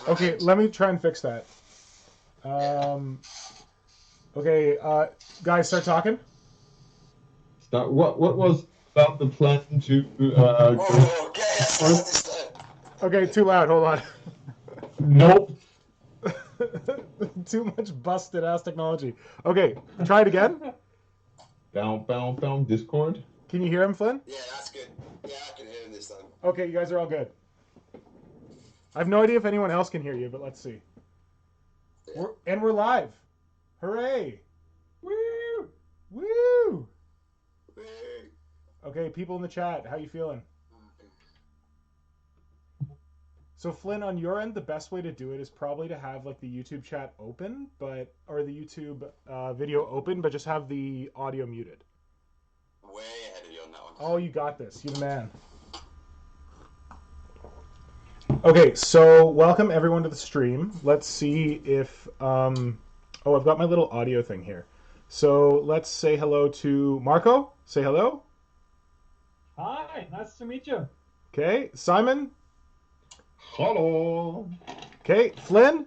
Okay, let me try and fix that. Okay, guys, start talking. Start. What was about the plan to Oh, okay, that's go? understood. Okay, too loud. Hold on. Nope. Too much busted ass technology. Okay, try it again. Bound. Discord. Can you hear him, Flynn? Yeah, that's good. Yeah, I can hear him this time. Okay, you guys are all good. I have no idea if anyone else can hear you, but let's see. Yeah. We're live. Hooray! Woo! Woo! Woo. Okay, people in the chat, how you feeling? So Flynn, on your end, the best way to do it is probably to have like the YouTube chat open, or the YouTube video open, but just have the audio muted. Way ahead of you on that one. Oh, you got this. You're the man. Okay, so welcome everyone to the stream. Let's see if oh, I've got my little audio thing here. So let's say hello to Marco. Say hello. Hi, nice to meet you. Okay, Simon. Hello. Okay, Flynn.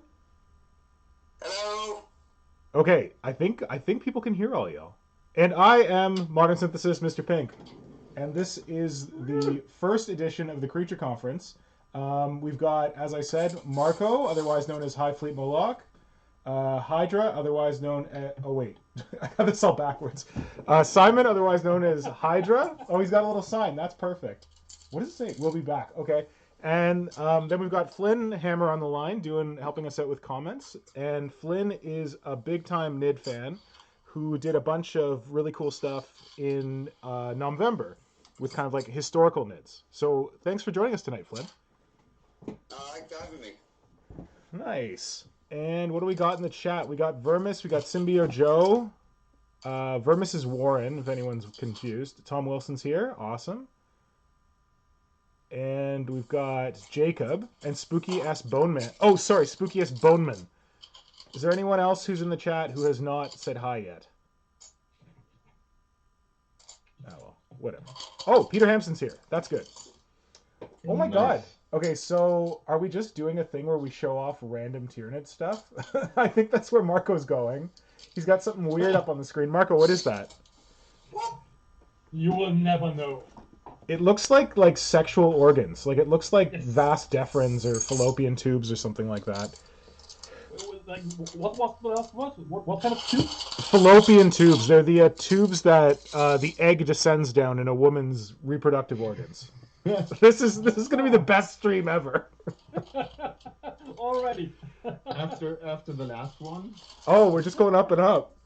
Hello. Okay, I think people can hear all y'all. And I am Modern Synthesis, Mr. Pink. And this is the first edition of the Creature Conference. We've got, as I said, Marco, otherwise known as High Fleet Moloch. Hydra, otherwise known as... Oh, wait. I got this all backwards. Simon, otherwise known as Hydra. Oh, he's got a little sign. That's perfect. What does it say? We'll be back. Okay. And then we've got Flynn Hammer on the line, helping us out with comments. And Flynn is a big-time NID fan who did a bunch of really cool stuff in November with kind of like historical NIDs. So thanks for joining us tonight, Flynn. Thanks for having me. Nice. And what do we got in the chat? We got Vermis, we got Symbio Joe. Vermis is Warren, if anyone's confused. Tom Wilson's here. Awesome. And we've got Jacob and Spooky S Boneman. Oh, sorry, Spooky S Boneman. Is there anyone else who's in the chat who has not said hi yet? Oh, well, whatever. Oh, Peter Hampson's here. That's good. Oh my god. Okay, so are we just doing a thing where we show off random Tyranid stuff? I think that's where Marco's going. He's got something weird up on the screen. Marco, what is that? What? You will never know. It looks like sexual organs. Like it looks like Yes. vas deferens or fallopian tubes or something like that. Like, what was the last word? What kind of tube? Fallopian tubes. They're the tubes that the egg descends down in a woman's reproductive organs. This is going to be the best stream ever. Already. After the last one. Oh, we're just going up and up.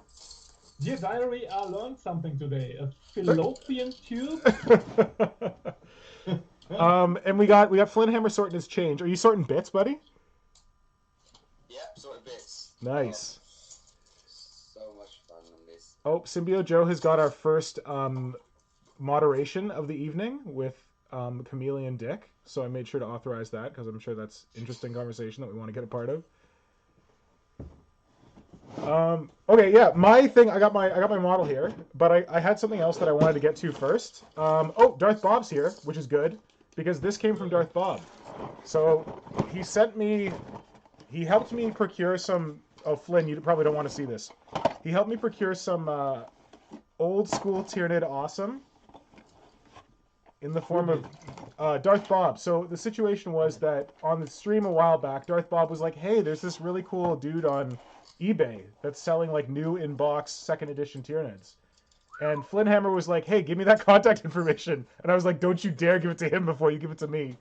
Dear diary, I learned something today. A fallopian tube. And we got Flynn Hammer sorting his change. Are you sorting bits, buddy? Yep, sort of bits. Nice. So much fun on this. Oh, Symbio Joe has got our first moderation of the evening with Chameleon Dick. So I made sure to authorize that because I'm sure that's interesting conversation that we want to get a part of. Okay, yeah, my thing. I got my model here, but I had something else that I wanted to get to first. Oh, Darth Bob's here, which is good because this came from Darth Bob. So he helped me procure some. Oh, Flynn, you probably don't want to see this. He helped me procure some old school Tyranid awesome in the form of Darth Bob. So the situation was that on the stream a while back, Darth Bob was like, "Hey, there's this really cool dude on eBay that's selling like new in-box second edition Tyranids." And Flynn Hammer was like, "Hey, give me that contact information." And I was like, "Don't you dare give it to him before you give it to me."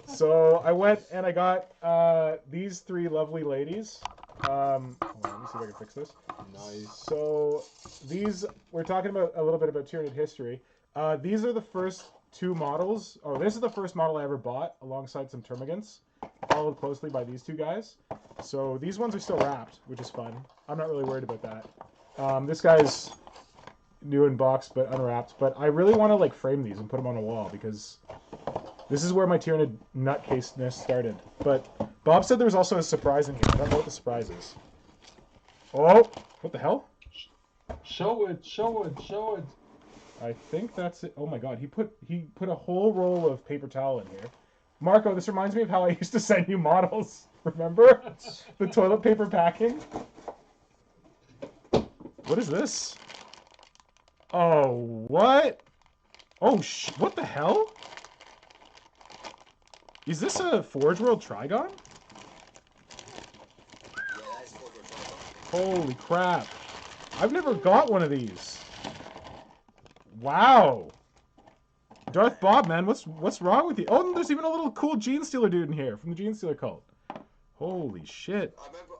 So I went and I got these three lovely ladies. Hold on, let me see if I can fix this. Nice. So these, we're talking about a little bit about Tyranid history. These are the first two models. Oh, this is the first model I ever bought alongside some Termagants, followed closely by these two guys. So these ones are still wrapped, which is fun. I'm not really worried about that. This guy's new in box but unwrapped. But I really want to like frame these and put them on a wall because this is where my Tyranid nutcaseness started. But Bob said there was also a surprise in here. I don't know what the surprise is. Oh, what the hell? Show it. I think that's it. Oh my god, he put a whole roll of paper towel in here. Marco, this reminds me of how I used to send you models. Remember? The toilet paper packing? What is this? Oh, what? Oh, what the hell? Is this a Forge World Trigon? Yeah, that is Forge World Trigon. Holy crap. I've never got one of these. Wow. Darth Bob, man, what's wrong with you? Oh, and there's even a little cool Gene Stealer dude in here from the Gene Stealer cult. Holy shit. I remember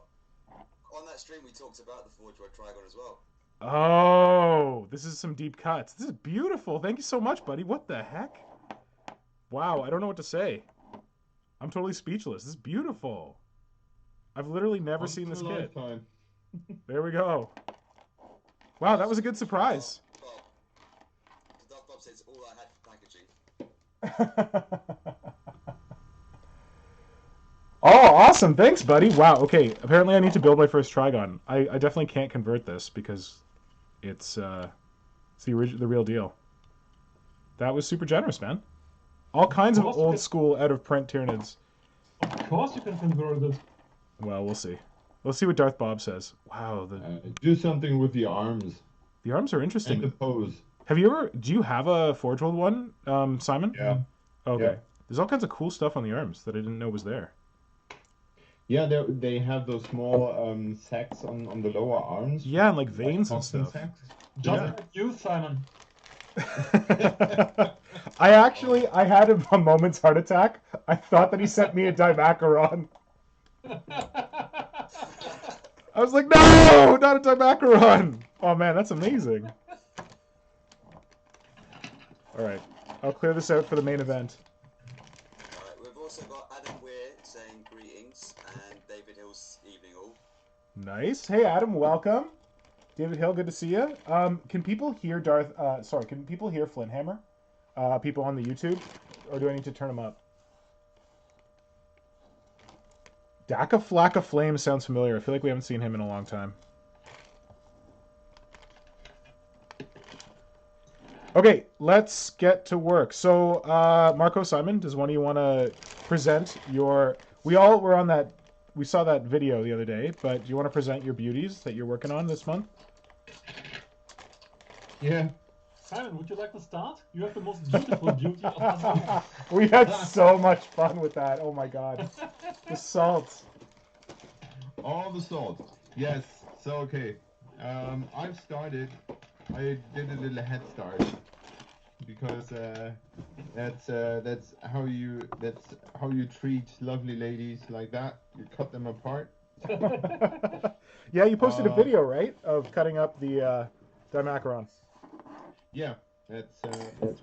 on that stream we talked about the Forge World Trigon as well. Oh, this is some deep cuts. This is beautiful. Thank you so much, buddy. What the heck? Wow, I don't know what to say. I'm totally speechless. This is beautiful. I've literally never seen this kit. There we go. Wow, that was a good surprise. Bob. Darth Bob says all I had for packaging. Oh, awesome. Thanks, buddy. Wow, okay. Apparently I need to build my first Trigon. I definitely can't convert this because it's the real deal. That was super generous, man. All kinds of old school out of print Tyranids. Of course you can convert it. Well, we'll see. We'll see what Darth Bob says. Wow, Do something with the arms. the arms are interesting. And the pose. Do you have a Forge World one, Simon? Yeah. Okay. Yeah. There's all kinds of cool stuff on the arms that I didn't know was there. Yeah, they have those small sacs on the lower arms. Yeah, and like veins and Toxin stuff. sacs. Just Yeah. like you, Simon. I had a moment's heart attack. I thought that he sent me a Dymacaron. I was like, no, not a Dymacaron. Oh man, that's amazing. All right, I'll clear this out for the main event. Alright, we've also got Adam Weir saying greetings and David Hill's evening all. Nice. Hey, Adam, welcome. David Hill, good to see you. Can people hear can people hear Flinthammer? People on the YouTube? Or do I need to turn them up? Daka Flacka Flame sounds familiar. I feel like we haven't seen him in a long time. Okay, let's get to work. So, Marco, Simon, does one of you want to present your... We saw that video the other day, but do you want to present your beauties that you're working on this month? Yeah. Simon, would you like to start? You have the most beautiful beauty of us. We had so much fun with that. Oh my god. The salt. All the salt. Yes. So okay. I've started. I did a little head start because that's how you treat lovely ladies like that. You cut them apart. Yeah, you posted a video, right, of cutting up the Dymacaron. Yeah, that's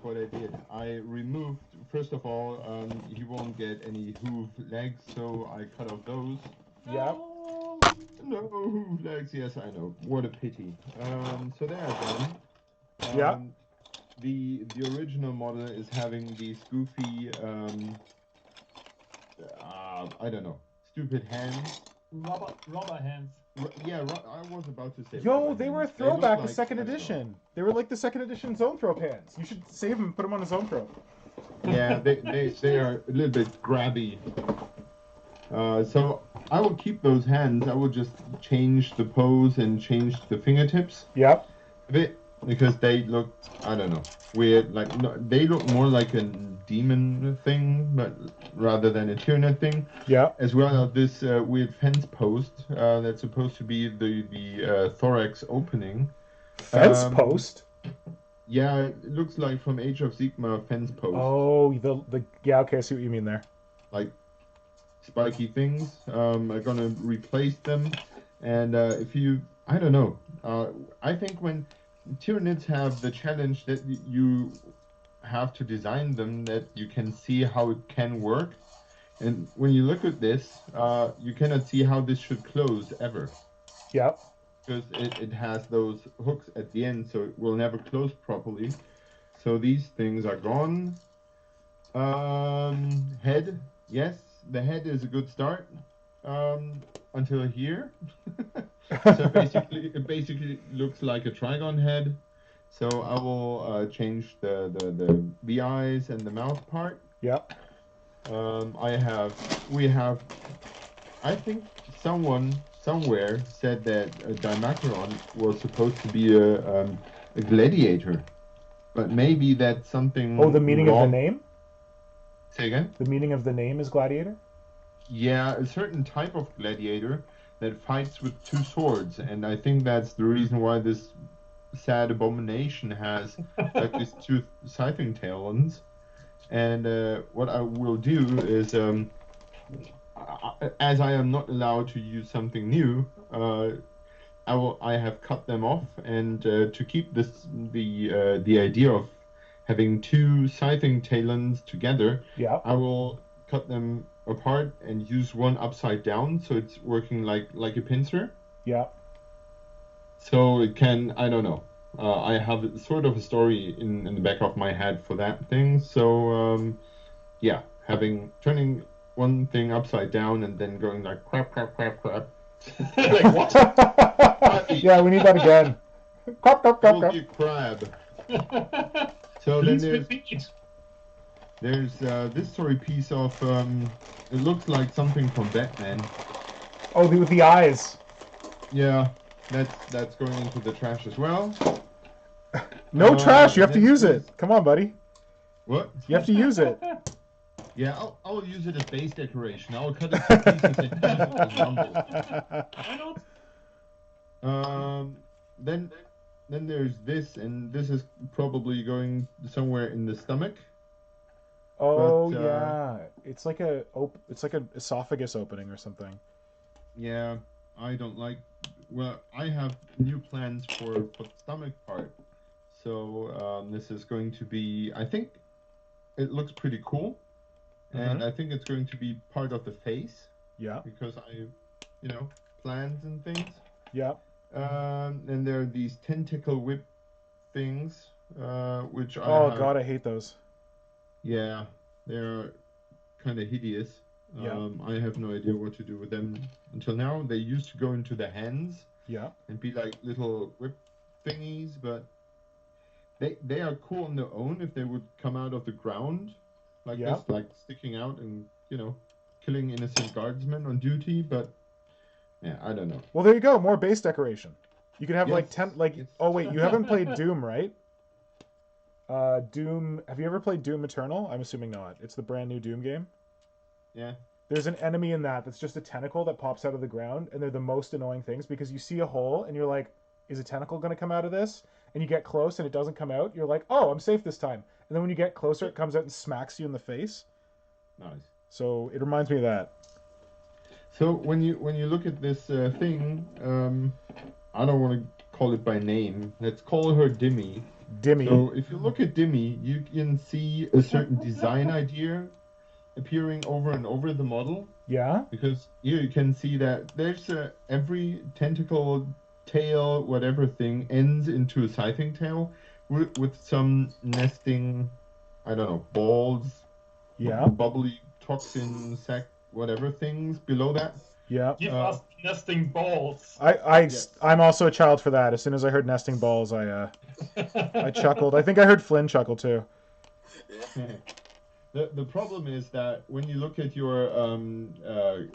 what I did. I removed, first of all, he won't get any hoof legs, so I cut off those. Yeah. No hoof legs, yes, I know. What a pity. So there then. Yeah. The original model is having these goofy, I don't know, stupid hands. Rubber hands. Yeah, I was about to say. Yo, rubber they were a hands. They look throwback, the like- second I don't know. edition. They were like the second edition Zone Throw pants. You should save them and put them on a Zone Throw. Yeah, they are a little bit grabby. So I will keep those hands. I will just change the pose and change the fingertips Yep. a bit because they look, I don't know, weird. Like no, they look more like a demon thing, but rather than a Tyranid thing. Yeah. As well as this weird fence post that's supposed to be the thorax opening. Fence post. Yeah, it looks like from Age of Sigmar fence post. Oh, yeah. Okay, I see what you mean there. Like spiky things. I'm gonna replace them, and I don't know. I think when Tyranids have the challenge that you have to design them that you can see how it can work, and when you look at this, you cannot see how this should close ever. Yep. Because it has those hooks at the end, so it will never close properly. So these things are gone. Head, yes, the head is a good start. Until here. So it basically looks like a Trigon head. So I will change the eyes and the mouth part. Yep. We have. I think someone somewhere said that Dymacaron was supposed to be a gladiator, but maybe that's something. Oh, the meaning wrong. of the name? Say again? The meaning of the name is gladiator? Yeah, a certain type of gladiator that fights with two swords, and I think that's the reason why this sad abomination has like these two scything talons. And what I will do is, as I am not allowed to use something new, I have cut them off, and to keep the idea of having two scything talons together, Yeah. I will cut them apart and use one upside down, so it's working like a pincer. Yeah. So it can, I don't know. I have sort of a story in the back of my head for that thing. So yeah, turning one thing upside down and then going like crap. Like what? Yeah, we need that again. Crap. Will be a crab. So Please then repeat. there's this story piece of it looks like something from Batman. Oh, with the eyes. Yeah, that's going into the trash as well. No trash. You have to then use there's- it. Come on, buddy. What? You have to use it. Yeah, I'll use it as base decoration. I'll cut it to pieces and use it as rumble. Why not? Then there's this, and this is probably going somewhere in the stomach. Oh But, yeah, it's like a esophagus opening or something. Yeah, I don't like. Well, I have new plans for the stomach part. So this is going to be. I think it looks pretty cool, and I think it's going to be part of the face Yeah. because plans and things. Yeah. And there are these tentacle whip things, which I Oh have. god, I hate those. Yeah, they're kind of hideous. Yeah. I have no idea what to do with them until now. They used to go into the hands Yeah. and be like little whip thingies, but they are cool on their own if they would come out of the ground like Yeah. this, like sticking out and killing innocent guardsmen on duty. But yeah, I don't know. Well, there you go. More base decoration. You can have like Yes, 10. Like, yes. oh wait, you haven't played Doom, right? Doom. Have you ever played Doom Eternal? I'm assuming not. It's the brand new Doom game. Yeah. There's an enemy in that's just a tentacle that pops out of the ground, and they're the most annoying things because you see a hole and you're like, is a tentacle going to come out of this? And you get close and it doesn't come out. You're like, oh, I'm safe this time. And then when you get closer, it comes out and smacks you in the face. Nice. So it reminds me of that. So when you look at this thing, I don't want to call it by name. Let's call her Dimmy. Dimmy. So if you look at Dimmy, you can see a certain design idea appearing over and over the model. Yeah. Because here you can see that there's every tentacle, tail, whatever thing ends into a scything tail with some nesting, I don't know, balls, Yeah. bubbly toxin sac, whatever things below that. Yeah. Give us nesting balls. I'm also a child for that. As soon as I heard nesting balls, I chuckled. I think I heard Flynn chuckle too. The problem is that when you look at your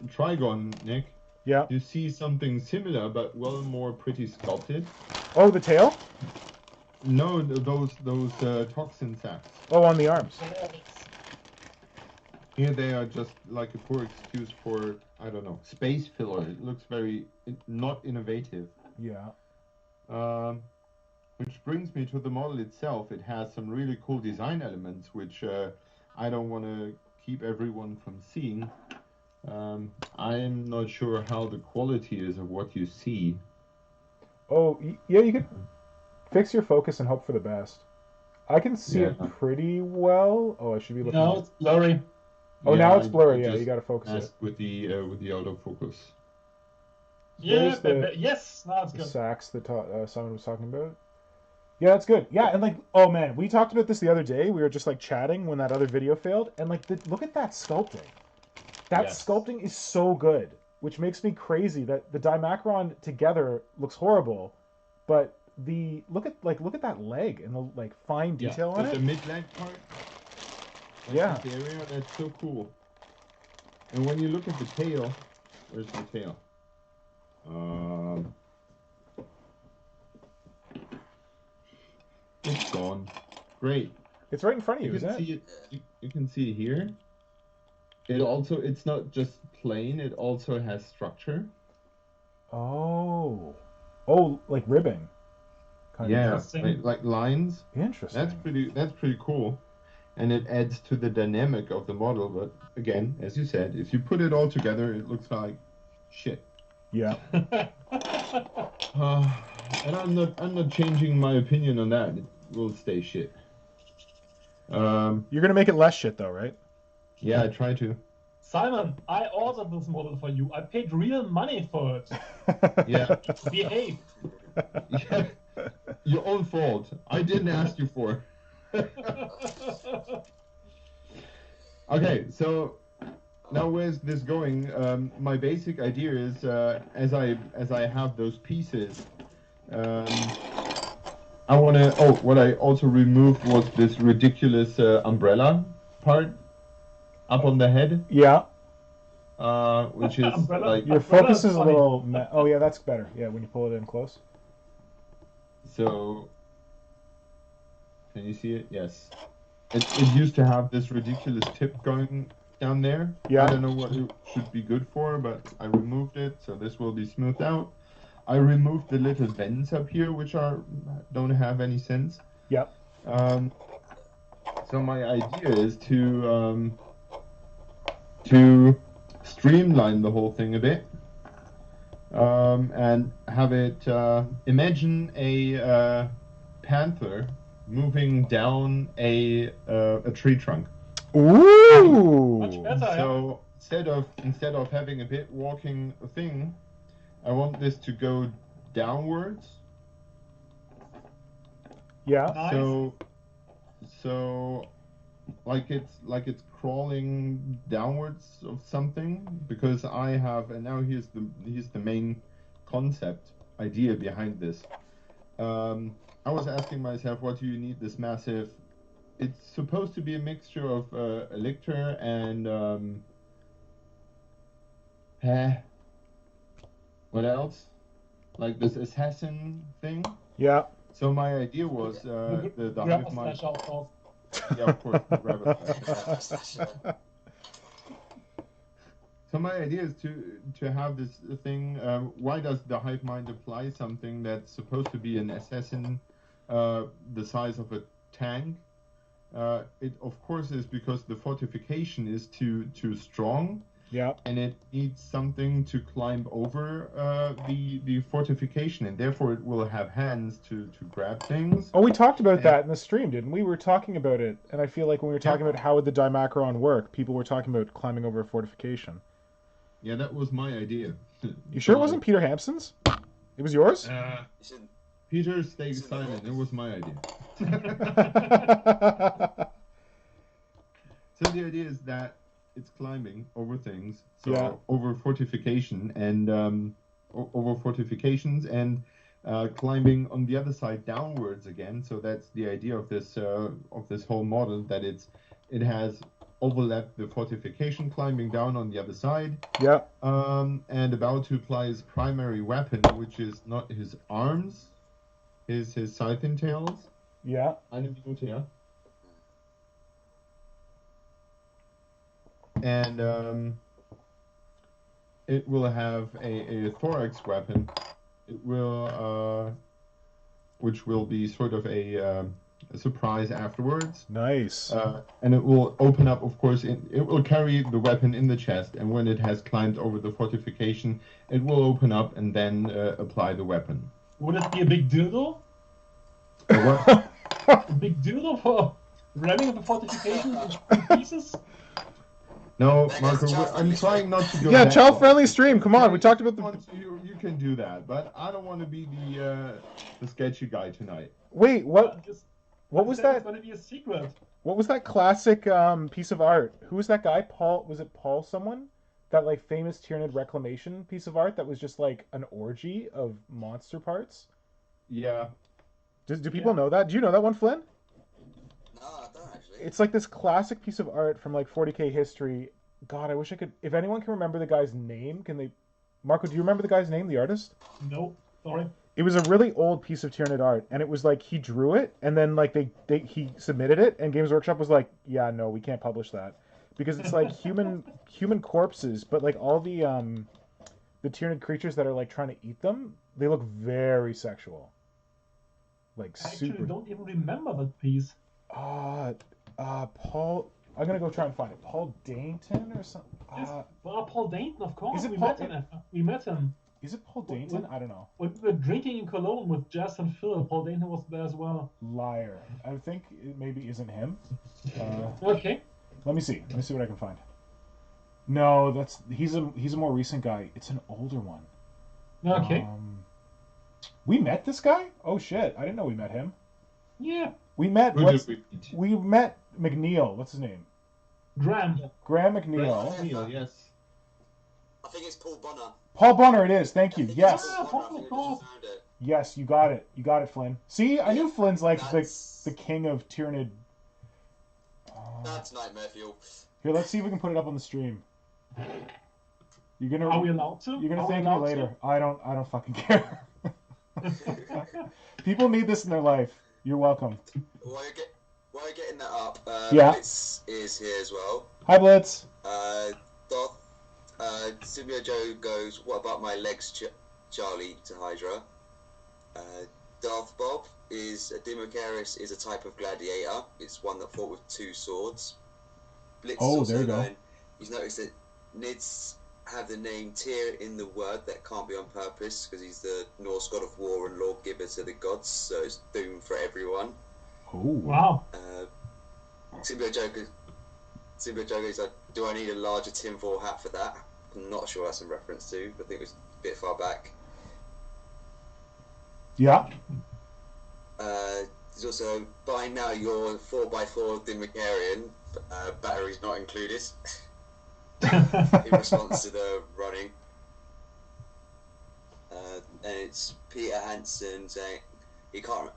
Trigon, Nick, Yeah. you see something similar but well more pretty sculpted. Oh, the tail? No, those toxin sacs. Oh, on the arms. Here they are just like a poor excuse for, I don't know, space filler. It looks very not innovative. Yeah. Which brings me to the model itself. It has some really cool design elements, which I don't want to keep everyone from seeing. I'm not sure how the quality is of what you see. Oh, yeah, you could fix your focus and hope for the best. I can see it Yeah. pretty well. Oh, I should be looking. No, it's blurry. Oh, now it's I blurry. Yeah, just you got to focus it. messed with the autofocus. Yeah, There's yes, now it's The good. sacks that Simon was talking about. Yeah, that's good. Yeah, and like, oh man, we talked about this the other day. We were just like chatting when that other video failed, and like, look at that sculpting. That Yes. sculpting is so good, which makes me crazy that the Dymacaron together looks horrible, but look at that leg and the fine detail on the it. mid leg part. Yeah. This area, that's so cool. And when you look at the tail, where's the tail? It's gone. Great. It's right in front of you, You isn't can it? see it. You can see it here. It's not just plain. It also has structure. Oh. Oh, like ribbing. Kind Yeah, Interesting. like lines. Interesting. That's pretty cool, and it adds to the dynamic of the model. But again, as you said, if you put it all together, it looks like shit. Yeah. And I'm not changing my opinion on that. It will stay shit. You're gonna make it less shit though, right? Yeah, I try to. Simon, I ordered this model for you. I paid real money for it. Yeah. Behave. Yeah. Your own fault. I didn't ask you for. Okay, so now where's this going? My basic idea is as I have those pieces, I want to. Oh, what I also removed was this ridiculous umbrella part up on the head. Yeah. Which is Umbrella? like Your focus is a little. Oh yeah, that's better. Yeah, when you pull it in close. so. Can you see it? Yes. It used to have this ridiculous tip going down there. Yeah. I don't know what it should be good for, but I removed it, so this will be smoothed out. I removed the little vents up here, which don't have any sense. Yep. So my idea is to streamline the whole thing a bit, and have it imagine a panther moving down a tree trunk. Ooh. Much better. So instead of having a bit walking thing, I want this to go downwards. Yeah. Nice. So like it's crawling downwards of something, because I have, and now here's the main concept idea behind this. I was asking myself, what do you need this massive? It's supposed to be a mixture of Elector and what else? Like this assassin thing. Yeah. So my idea was the Grab hive a mind. slash out first. Yeah, of course. Grab a slash. So my idea is to have this thing. Why does the hive mind apply something that's supposed to be an assassin, the size of a tank? It of course is because the fortification is too strong. Yeah. And it needs something to climb over the fortification, and therefore it will have hands to grab things. Oh, we talked about that in the stream, didn't we? We were talking about it, and I feel like when we were talking about how would the Dymacaron work, people were talking about climbing over a fortification. Yeah, that was my idea. You sure it wasn't Peter Hampson's? It was yours? Peter, stay silent. It was my idea. So the idea is that it's climbing over things, so Yeah. over fortification and over fortifications and climbing on the other side downwards again. So that's the idea of this whole model, that it has overlapped the fortification, climbing down on the other side. Yeah. And about to apply his primary weapon, which is not his arms, his scythe tails. Yeah. Eine Minute, ja. And it will have a thorax weapon. It will, which will be sort of a surprise afterwards. Nice. And it will open up, of course. It will carry the weapon in the chest, and when it has climbed over the fortification, it will open up and then apply the weapon. Would it be a big dildo? What? A big dildo for ramming the fortification in pieces? No, That Marco, guy's a I'm child-friendly trying not to go. Yeah, that child-friendly far. stream. Come on, we talked about the. You can do that, but I don't want to be the sketchy guy tonight. Wait, what? What was It's that? going to be a secret. What was that classic piece of art? Who was that guy? Paul? Was it Paul? Someone? That like famous Tyranid reclamation piece of art that was just like an orgy of monster parts. Yeah. Do people know that? Do you know that one, Flynn? No, I don't actually. It's like this classic piece of art from like 40k history God, I wish I could. If anyone can remember the guy's name, can they? Marco, do you remember the guy's name, the artist? Nope. Sorry. It was a really old piece of Tyranid art, and it was like he drew it, and then like he submitted it, and Games Workshop was like, yeah, no, we can't publish that because it's like human corpses, but like all the Tyranid creatures that are like trying to eat them, they look very sexual, like I actually super. don't even remember that piece. Paul. I'm gonna go try and find it. Paul Dainton or something. Well, Paul Dayton, of course. Is it we Paul- met him. We met him. Is it Paul Dainton? I don't know. When we were drinking in Cologne with Jess and Phil, Paul Dayton was there as well. Liar. I think it maybe isn't him. Okay. Let me see. Let me see what I can find. No, he's a more recent guy. It's an older one. Okay. We met this guy? Oh shit! I didn't know we met him. Yeah. We met. Who did we meet? We met McNeil. What's his name? Graham. Graham McNeil. Neil, yes. I think it's Paul Bonner. Paul Bonner. It is. Thank you. I think Yes. it's Paul Bonner. I think we just found it. Yes. You got it. You got it, Flynn. See, I knew Flynn's like That's- the king of Tyranid. That's nightmare fuel. Here, let's see if we can put it up on the stream. You're gonna. Are we allowed to? You're gonna Are we thank me allowed later. I don't fucking care. People need this in their life. You're welcome. While you're getting that up, Yeah. Blitz is here as well. Hi, Blitz. Simio Joe goes, what about my legs, Charlie, to Hydra. Darth Bob is a Dymacaron is a type of gladiator. It's one that fought with two swords. Blitz Oh, is there also you go. known, he's noticed that Nids have the name Tyr in the word that can't be on purpose because he's the Norse god of war and lawgiver to the gods, so it's doom for everyone. Oh. Wow. Simbo Joker is like, do I need a larger tinfoil hat for that? I'm not sure that's in reference to, but I think it was a bit far back. Yeah. There's also, by now your 4x4 Dymacaron, batteries not included, in response to the running. And it's Peter Hansen saying he can't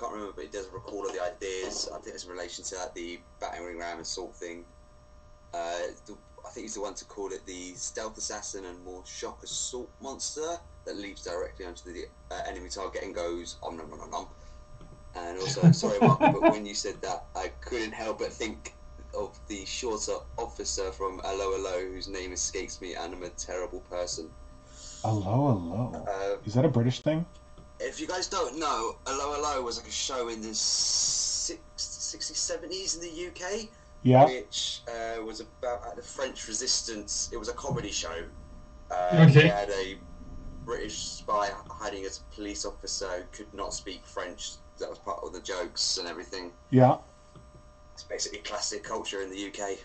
remember, but he does recall all the ideas. I think it's in relation to that, the battering ram and salt thing. I think he's the one to call it the stealth assassin and more shock assault monster that leaps directly onto the enemy target and goes om nom nom nom nom. And also, sorry Mark, but when you said that, I couldn't help but think of the shorter officer from Hello Hello, whose name escapes me, and I'm a terrible person. Hello. Is that a British thing? If you guys don't know, Hello Hello was like a show in the 60s, 70s in the UK. Yeah. Which was about the French resistance. It was a comedy show. Okay. They had a British spy hiding as a police officer who could not speak French. That was part of the jokes and everything. Yeah. It's basically classic culture in the UK.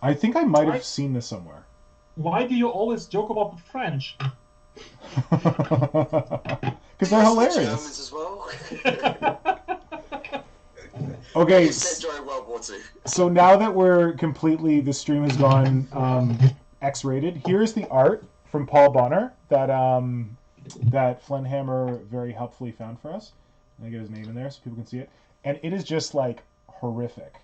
I think I might have Right. seen this somewhere. Why do you always joke about the French? Because they're The Germans hilarious. as well. Okay. It's set during World War II. So now that the stream has gone X-rated, here's the art from Paul Bonner that Flenhammer very helpfully found for us. Let me get his name in there so people can see it. And it is just like horrific.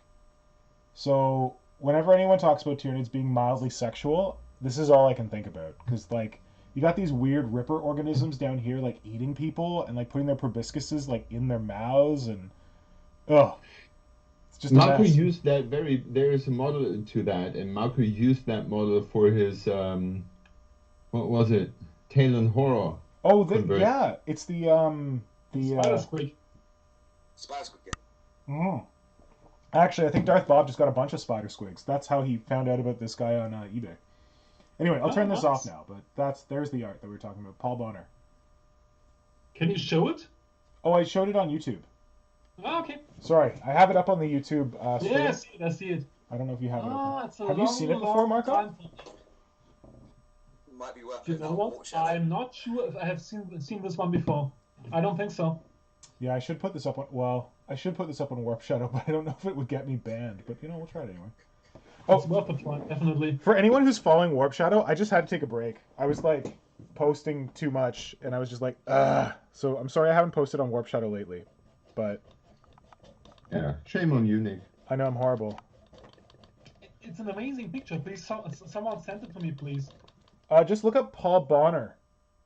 So whenever anyone talks about Tyranids being mildly sexual, this is all I can think about. Because like you got these weird ripper organisms down here like eating people and like putting their proboscises like in their mouths and ugh. It's just a Marco mess. used that there is a model to that, and Marco used that model for his, what was it? Tale and Horror. Oh, Convert. yeah, it's the Spider squeak. Spider Squid Game. Actually, I think Darth Bob just got a bunch of spider squigs. That's how he found out about this guy on eBay. Anyway, I'll turn this off nice. now. But there's the art that we were talking about, Paul Bonner. Can you show it? Oh, I showed it on YouTube. Oh, okay. Sorry, I have it up on the YouTube. Stream. Yeah, I see it. I don't know if you have it. Oh, Open. it's a Have you seen it before, long Marco? time. Might be worth You it. know what? I'm not sure if I have seen this one before. I don't think so. Yeah, I should put this up on. Well, I should put this up on Warp Shadow, but I don't know if it would get me banned. But we'll try it anyway. It's worth a try, definitely. For anyone who's following Warp Shadow, I just had to take a break. I was like posting too much, and I was just like, ugh. So I'm sorry I haven't posted on Warp Shadow lately, but Yeah, shame on you, Nick. I know I'm horrible. It's an amazing picture. Please, someone send it to me, please. Just look up Paul Bonner.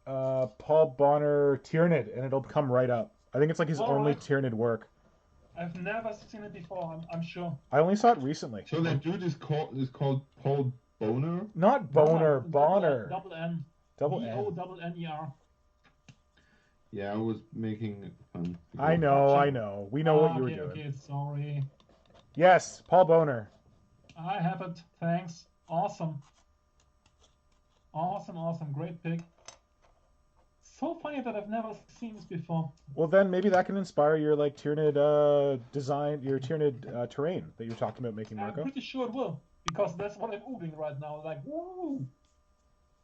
Paul Bonner Tyranid, and it'll come right up. I think it's like his only Tyranid work. I've never seen it before. I'm sure. I only saw it recently. So that dude is called Paul Boner? Not Boner, Bonner. Double N. Double N. B-O-N-N-E-R. Yeah, I was making fun. I know. We know what you were doing. Okay, sorry. Yes, Paul Boner. I have it. Thanks. Awesome. Awesome. Great pick. So funny that I've never seen this before. Well, then maybe that can inspire your like Tyranid design, your Tyranid terrain that you were talking about making, Marco. I'm pretty sure it will, because that's what I'm googling right now. Like, whoa,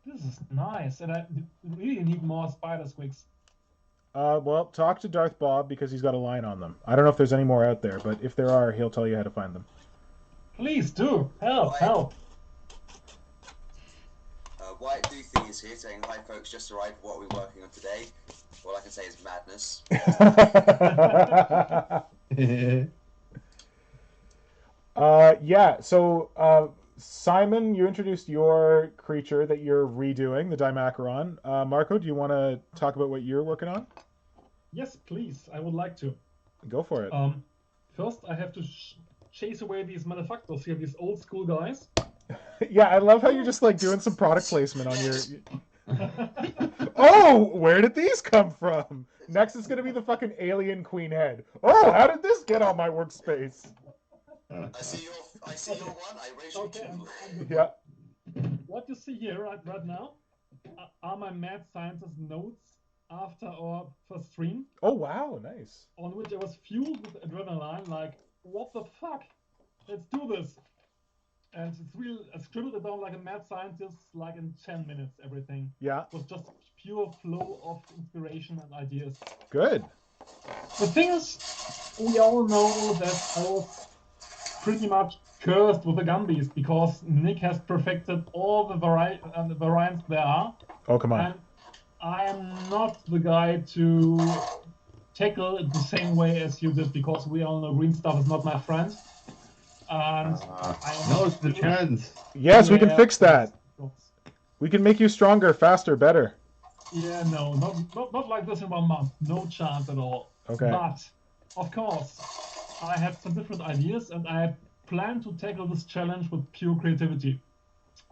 this is nice, and I really need more spider squigs. Well, talk to Darth Bob because he's got a line on them. I don't know if there's any more out there, but if there are, he'll tell you how to find them. Please do. Help. White Doothy is here saying, "Hi folks, just arrived. What are we working on today?" All I can say is madness. Yeah, so Simon, you introduced your creature that you're redoing, the Dymacaron. Marco, do you want to talk about what you're working on? Yes, please. I would like to. Go for it. First, I have to chase away these manufacturers here, these old school guys. Yeah, I love how you're just like doing some product placement on your... Oh, where did these come from? Next is going to be the fucking alien queen head. Oh, how did this get on my workspace? I see your one. I raise you two. Yeah. What you see here right now are my mad scientist notes after our first stream. Oh, wow, nice. On which I was fueled with adrenaline, like, what the fuck? Let's do this. And it's real. I scribbled it down like a mad scientist, like in 10 minutes, everything. Yeah. It was just pure flow of inspiration and ideas. Good. The thing is, we all know that I was pretty much cursed with the Gumbies because Nick has perfected all the variants there are. Oh, come on. And I am not the guy to tackle it the same way as you did because we all know green stuff is not my friend. And now's the chance. Yes, we can fix that. We can make you stronger, faster, better. Yeah, no, not like this in 1 month. No chance at all. Okay. But, of course, I had some different ideas, and I plan to tackle this challenge with pure creativity.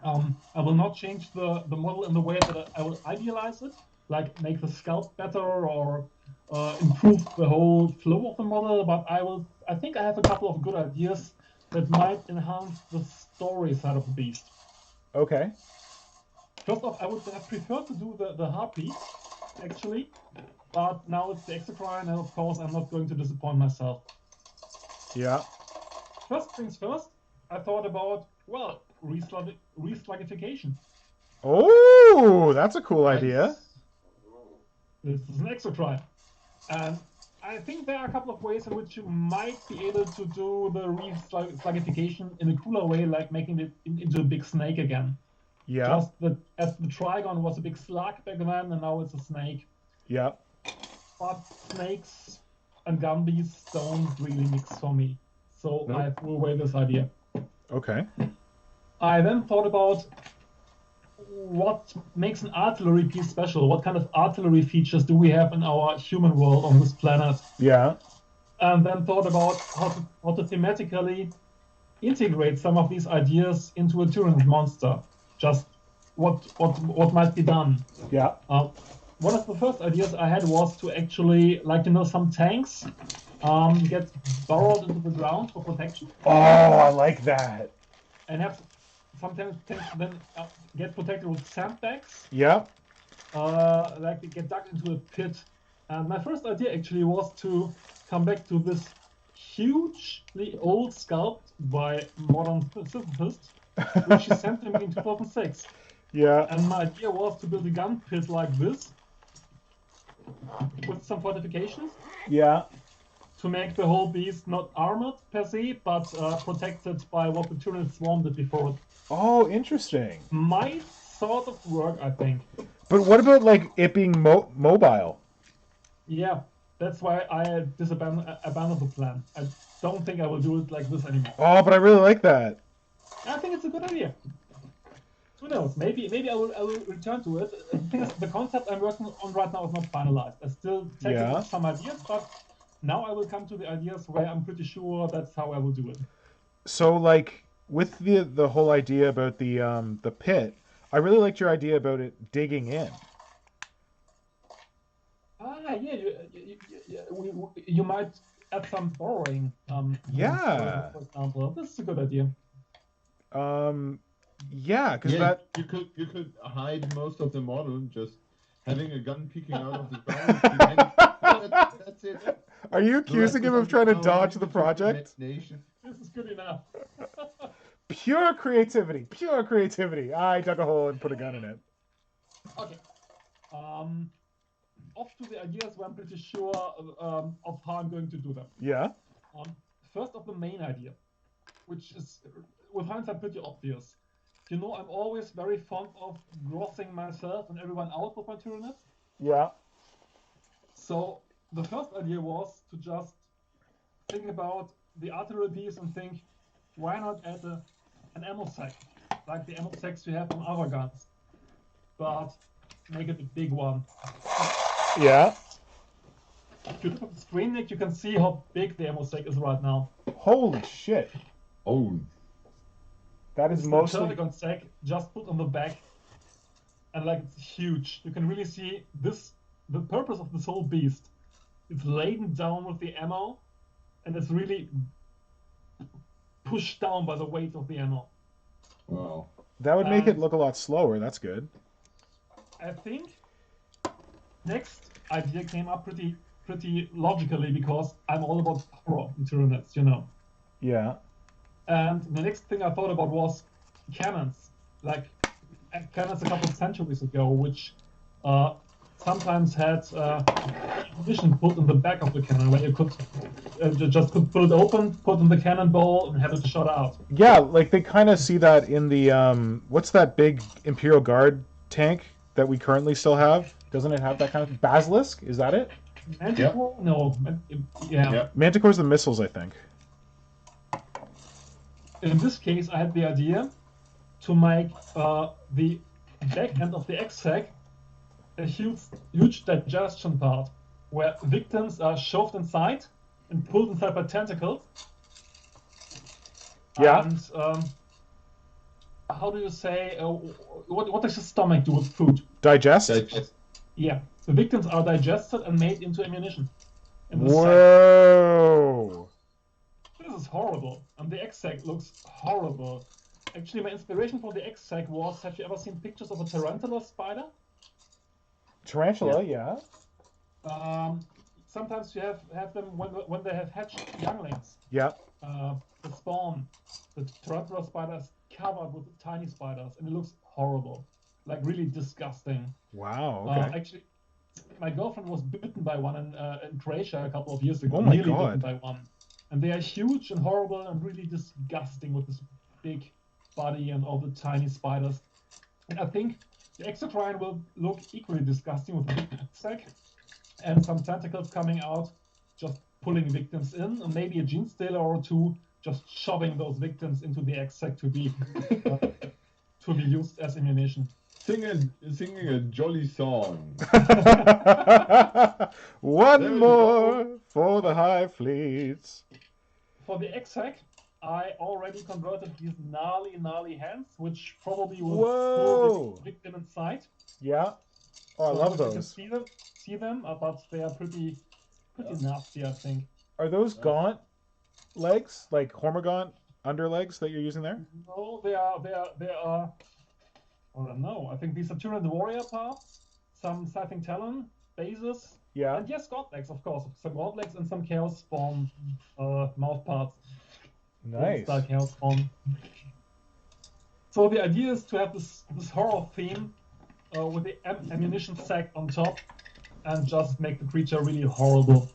I will not change the model in the way that I will idealize it, like make the sculpt better or improve the whole flow of the model, but I think I have a couple of good ideas that might enhance the story side of the beast. Okay. First off, I would have preferred to do the harpy, actually, but now it's the Exocrine, and of course I'm not going to disappoint myself. Yeah. First things first, I thought about, well, resluggification. Oh, that's a cool idea. This is an Exocrine. And I think there are a couple of ways in which you might be able to do the resluggification in a cooler way, like making it into a big snake again. Yeah. Just that as the Trigon was a big slug back then, and now it's a snake. Yeah. But snakes and Gumbies don't really mix for me. So No. I threw away this idea. Okay. I then thought about what makes an artillery piece special. What kind of artillery features do we have in our human world on this planet? Yeah. And then thought about how to thematically integrate some of these ideas into a Tyranid monster. Just what might be done. Yeah. One of the first ideas I had was to actually, some tanks get burrowed into the ground for protection. Oh, I like that. And have sometimes tanks then get protected with sandbags. Yeah. They get dug into a pit. And my first idea actually was to come back to this hugely old sculpt by modern physicists, which he sent to me in 2006. Yeah. And my idea was to build a gun pit like this, with some fortifications, Yeah. to make the whole beast not armored per se, but protected by what the Tyranid swarm did before it. Oh, interesting. Might sort of work, I think. But what about like it being mobile? Yeah, that's why I abandoned the plan. I don't think I will do it like this anymore. Oh, but I really like that. I think it's a good idea. Who knows? Maybe I will return to it. The thing is, the concept I'm working on right now is not finalized. I still tackle some ideas, but now I will come to the ideas where I'm pretty sure that's how I will do it. So, like, with the whole idea about the pit, I really liked your idea about it digging in. You might add some borrowing. Yeah. For example, this is a good idea. Yeah, because that you could hide most of the model just having a gun peeking out of the ground. That's it. Are you accusing him of trying to dodge the project? This is good enough. Pure creativity. Pure creativity. I dug a hole and put a gun in it. Okay. Off to the ideas where I'm pretty sure of how I'm going to do them. Yeah. First of the main idea, which is, with hindsight, pretty obvious. You know, I'm always very fond of grossing myself and everyone out with my Tyranids. Yeah. So the first idea was to just think about the artillery piece and think, why not add an ammo sack, like the ammo sacks we have on other guns, but make it a big one. Yeah. If you look at the screen, Nick, you can see how big the ammo sack is right now. Holy shit. Oh. That is mostly... the Tyranid sack just put on the back, and like it's huge. You can really see this. The purpose of this whole beast. It's laden down with the ammo, and it's really pushed down by the weight of the ammo. Wow. That would make it look a lot slower. That's good. I think next idea came up pretty logically because I'm all about horror in Tyranids, you know. Yeah. And the next thing I thought about was cannons, like cannons a couple of centuries ago, which sometimes had ammunition put in the back of the cannon, where you could just pull it open, put in the cannonball, and have it shot out. Yeah, like they kind of see that in the what's that big Imperial Guard tank that we currently still have? Doesn't it have that kind of Basilisk? Is that it? Manticore? Yep. No. Yeah. Yep. Manticore's the missiles, I think. In this case, I had the idea to make the back end of the X-Sack a huge digestion part, where victims are shoved inside and pulled inside by tentacles. Yeah. And how do you say? What does the stomach do with food? Digest? Yeah. The victims are digested and made into ammunition. Whoa! This is horrible, and the X-Sack looks horrible. Actually, my inspiration for the X-Sack was, have you ever seen pictures of a tarantula spider? Tarantula, yeah. Sometimes you have them when they have hatched younglings. Yeah. The spawn, the tarantula spider is covered with tiny spiders, and it looks horrible, like really disgusting. Wow. Okay. Actually, my girlfriend was bitten by one in Croatia a couple of years ago. Oh my Nearly God. bitten by one. And they are huge and horrible and really disgusting with this big body and all the tiny spiders. And I think the Exocrine will look equally disgusting with a big sack and some tentacles coming out, just pulling victims in, and maybe a gene stealer or two just shoving those victims into the X-Sack to be used as ammunition. Singing a jolly song. One more for the High Fleets. For the X-Sack, I already converted these gnarly hands, which probably will pull the victim inside. Yeah. Oh, I love those. You can see them, but they are pretty nasty, I think. Are those gaunt legs, like Hormigaunt underlegs that you're using there? No, they are. I don't know. I think these are Tyranid warrior parts, some Scything Talon bases. Yeah. And yes, god legs, of course. Some god legs and some Chaos Spawn mouth parts. Nice. Style Chaos Spawn. So the idea is to have this horror theme with the ammunition sack on top and just make the creature really horrible.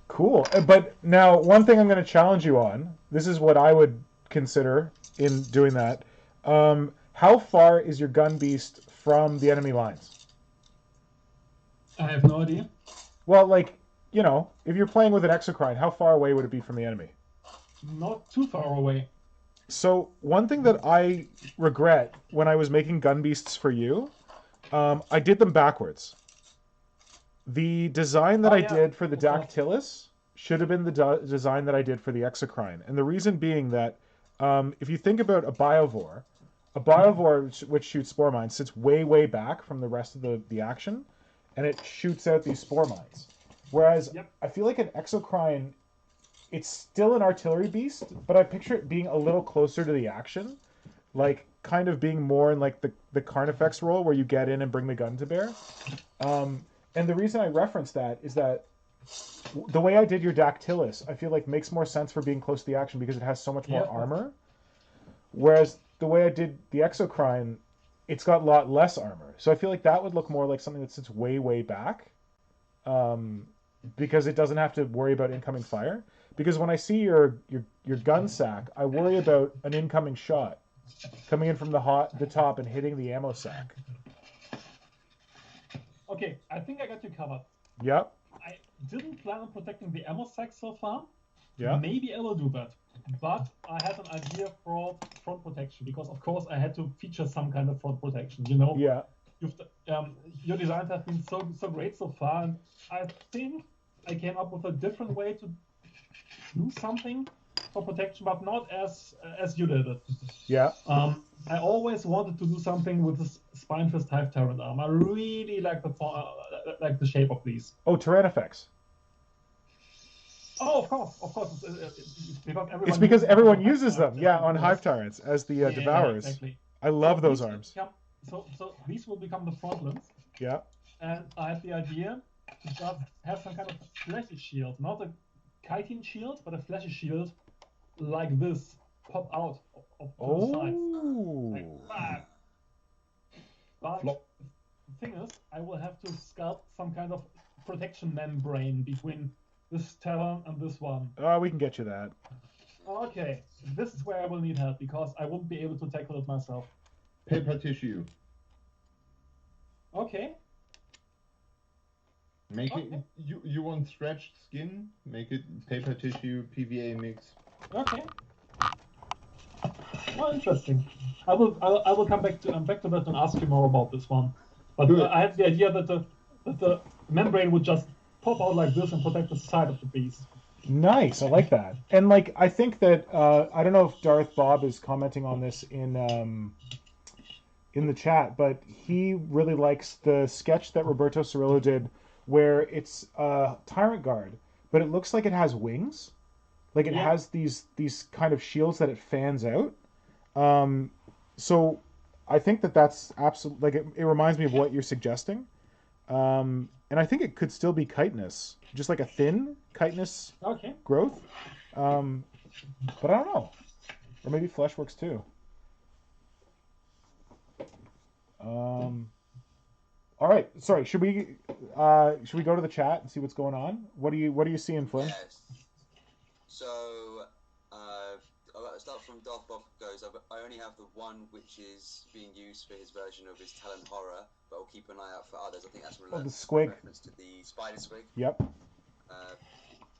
Cool. But now, one thing I'm going to challenge you on, this is what I would consider in doing that. How far is your gun beast from the enemy lines? I have no idea. Well, like, you know, if you're playing with an Exocrine, how far away would it be from the enemy? Not too far away. So one thing that I regret when I was making gun beasts for you, I did them backwards. The design that I did for the Dactylus should have been the design that I did for the Exocrine. And the reason being that if you think about a Biovore which shoots spore mines sits way, way back from the rest of the action, and it shoots out these spore mines. Whereas I feel like an Exocrine, it's still an artillery beast, but I picture it being a little closer to the action, like kind of being more in like the Carnifex role where you get in and bring the gun to bear. And the reason I reference that is that the way I did your Dactylus, I feel like makes more sense for being close to the action because it has so much more armor. Whereas the way I did the Exocrine, it's got a lot less armor. So I feel like that would look more like something that sits way, way back. Because it doesn't have to worry about incoming fire. Because when I see your gun sack, I worry about an incoming shot coming in from the top and hitting the ammo sack. Okay, I think I got you covered. Yep. I didn't plan on protecting the ammo sack so far. Yeah. Maybe I will do that. But I had an idea for front protection because, of course, I had to feature some kind of front protection. You know. Yeah. Your designs have been so great so far, and I think I came up with a different way to do something for protection, but not as you did it. Yeah. I always wanted to do something with the Spinefist Hive Tyrant arm. I really like the shape of these. Oh, Tyrannifex. Oh, of course. It's because everyone uses them. Yeah, on Hive Tyrants as the Devourers. Exactly. I love those arms. Yeah. So these will become the frontlets. Yeah. And I had the idea to just have some kind of fleshy shield, not a chitin shield, but a fleshy shield like this pop out of the sides. Like, but the thing is, I will have to sculpt some kind of protection membrane between this Terran and this one. Oh, we can get you that. Okay, this is where I will need help because I won't be able to tackle it myself. Paper tissue. Okay. Make it. You want stretched skin? Make it paper tissue PVA mix. Okay. Well, interesting. I will come back to that and ask you more about this one. But I had the idea that the membrane would just pop out like this and protect the side of the beast. Nice, I like that. And like I think that I don't know if Darth Bob is commenting on this in the chat, but he really likes the sketch that Roberto Cirillo did where it's a Tyrant Guard, but it looks like it has wings. Like it has these kind of shields that it fans out. So I think that's absolutely, like it reminds me of what you're suggesting. And I think it could still be chitinous, just like a thin chitinous growth. But I don't know. Or maybe flesh works too. All right. Sorry. Should we go to the chat and see what's going on? What are you seeing, Flynn? Yes. So, I'll start from Darth Bob goes. I only have the one which is being used for his version of his Talon Horror, but I'll keep an eye out for others. I think that's the squig. Reference to the spider squig. Yep.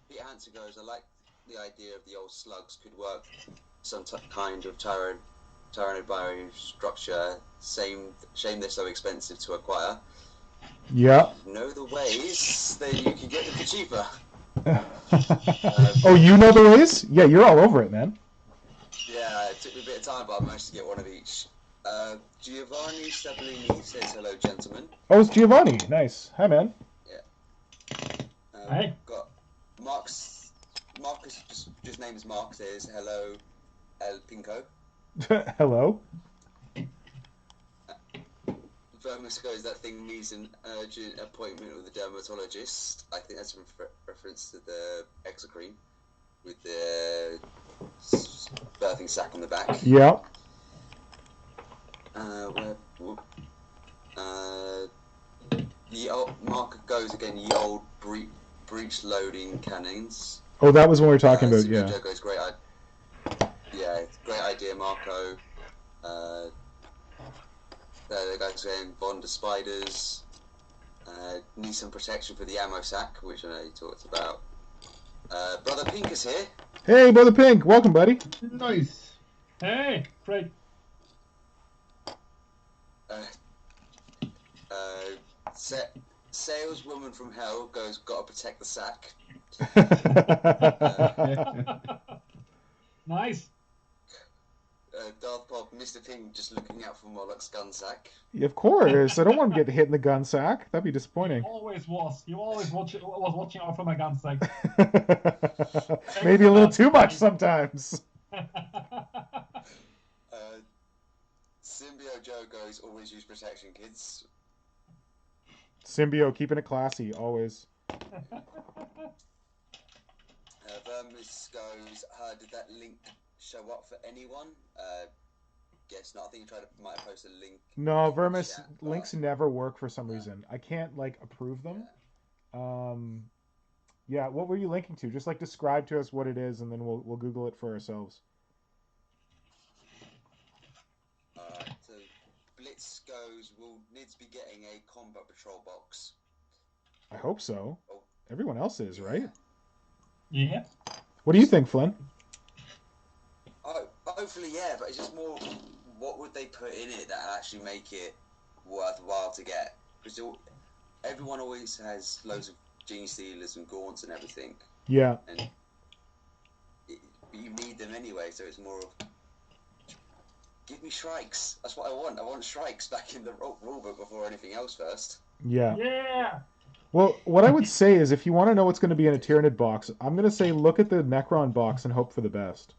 Peter Hansen goes. I like the idea of the old slugs could work some kind of Tyranid bio structure. Shame they're so expensive to acquire. Yeah. Know the ways that you can get them for cheaper. Oh, you know the ways? Yeah, you're all over it, man. Yeah, it took me a bit of time, but I managed to get one of each. Giovanni Stabolini says hello, gentlemen. Oh, it's Giovanni. Nice. Hi, man. Yeah. Hi. Got Marcus just named as Mark says hello, El Pinko. Hello. Vermus goes, that thing needs an urgent appointment with a dermatologist. I think that's a reference to the Exocrine with the birthing sac on the back. Yeah. The old Mark goes again. The old breech loading cannons. Oh, that was what we were talking about. Yeah. Goes great. Great idea, Marco. The guy's saying Bond of spiders. Need some protection for the ammo sack, which I know you talked about. Brother Pink is here. Hey, Brother Pink. Welcome, buddy. Nice. Hey, Craig. Saleswoman from hell goes, gotta protect the sack. Nice. Darth Pop, Mr. Pink just looking out for Moloch's gun sack. Of course. I don't want him to get hit in the gun sack. That'd be disappointing. He always was. He always was watching out for my gun sack. Maybe a little too much sometimes. Symbio Joe goes, always use protection, kids. Symbio, keeping it classy, always. Vermis goes, did that link show up for anyone? Guess not. I think you might have posted a link. No, in the Vermis, chat, links never work for some reason. I can't, like, approve them. Yeah, what were you linking to? Just, like, describe to us what it is, and then we'll Google it for ourselves. So Blitz goes, will Nids be getting a combat patrol box? I hope so. Oh. Everyone else is, right? Yeah. What do you think, Flynn? Oh, hopefully, yeah, but it's just more, what would they put in it that actually make it worthwhile to get? Because everyone always has loads of Gene Stealers and Gaunts and everything. Yeah. And you need them anyway, so it's more of, give me Shrikes. That's what I want. I want Shrikes back in the rulebook before anything else first. Yeah. Yeah. Well, what I would say is if you want to know what's going to be in a Tyranid box, I'm going to say look at the Necron box and hope for the best.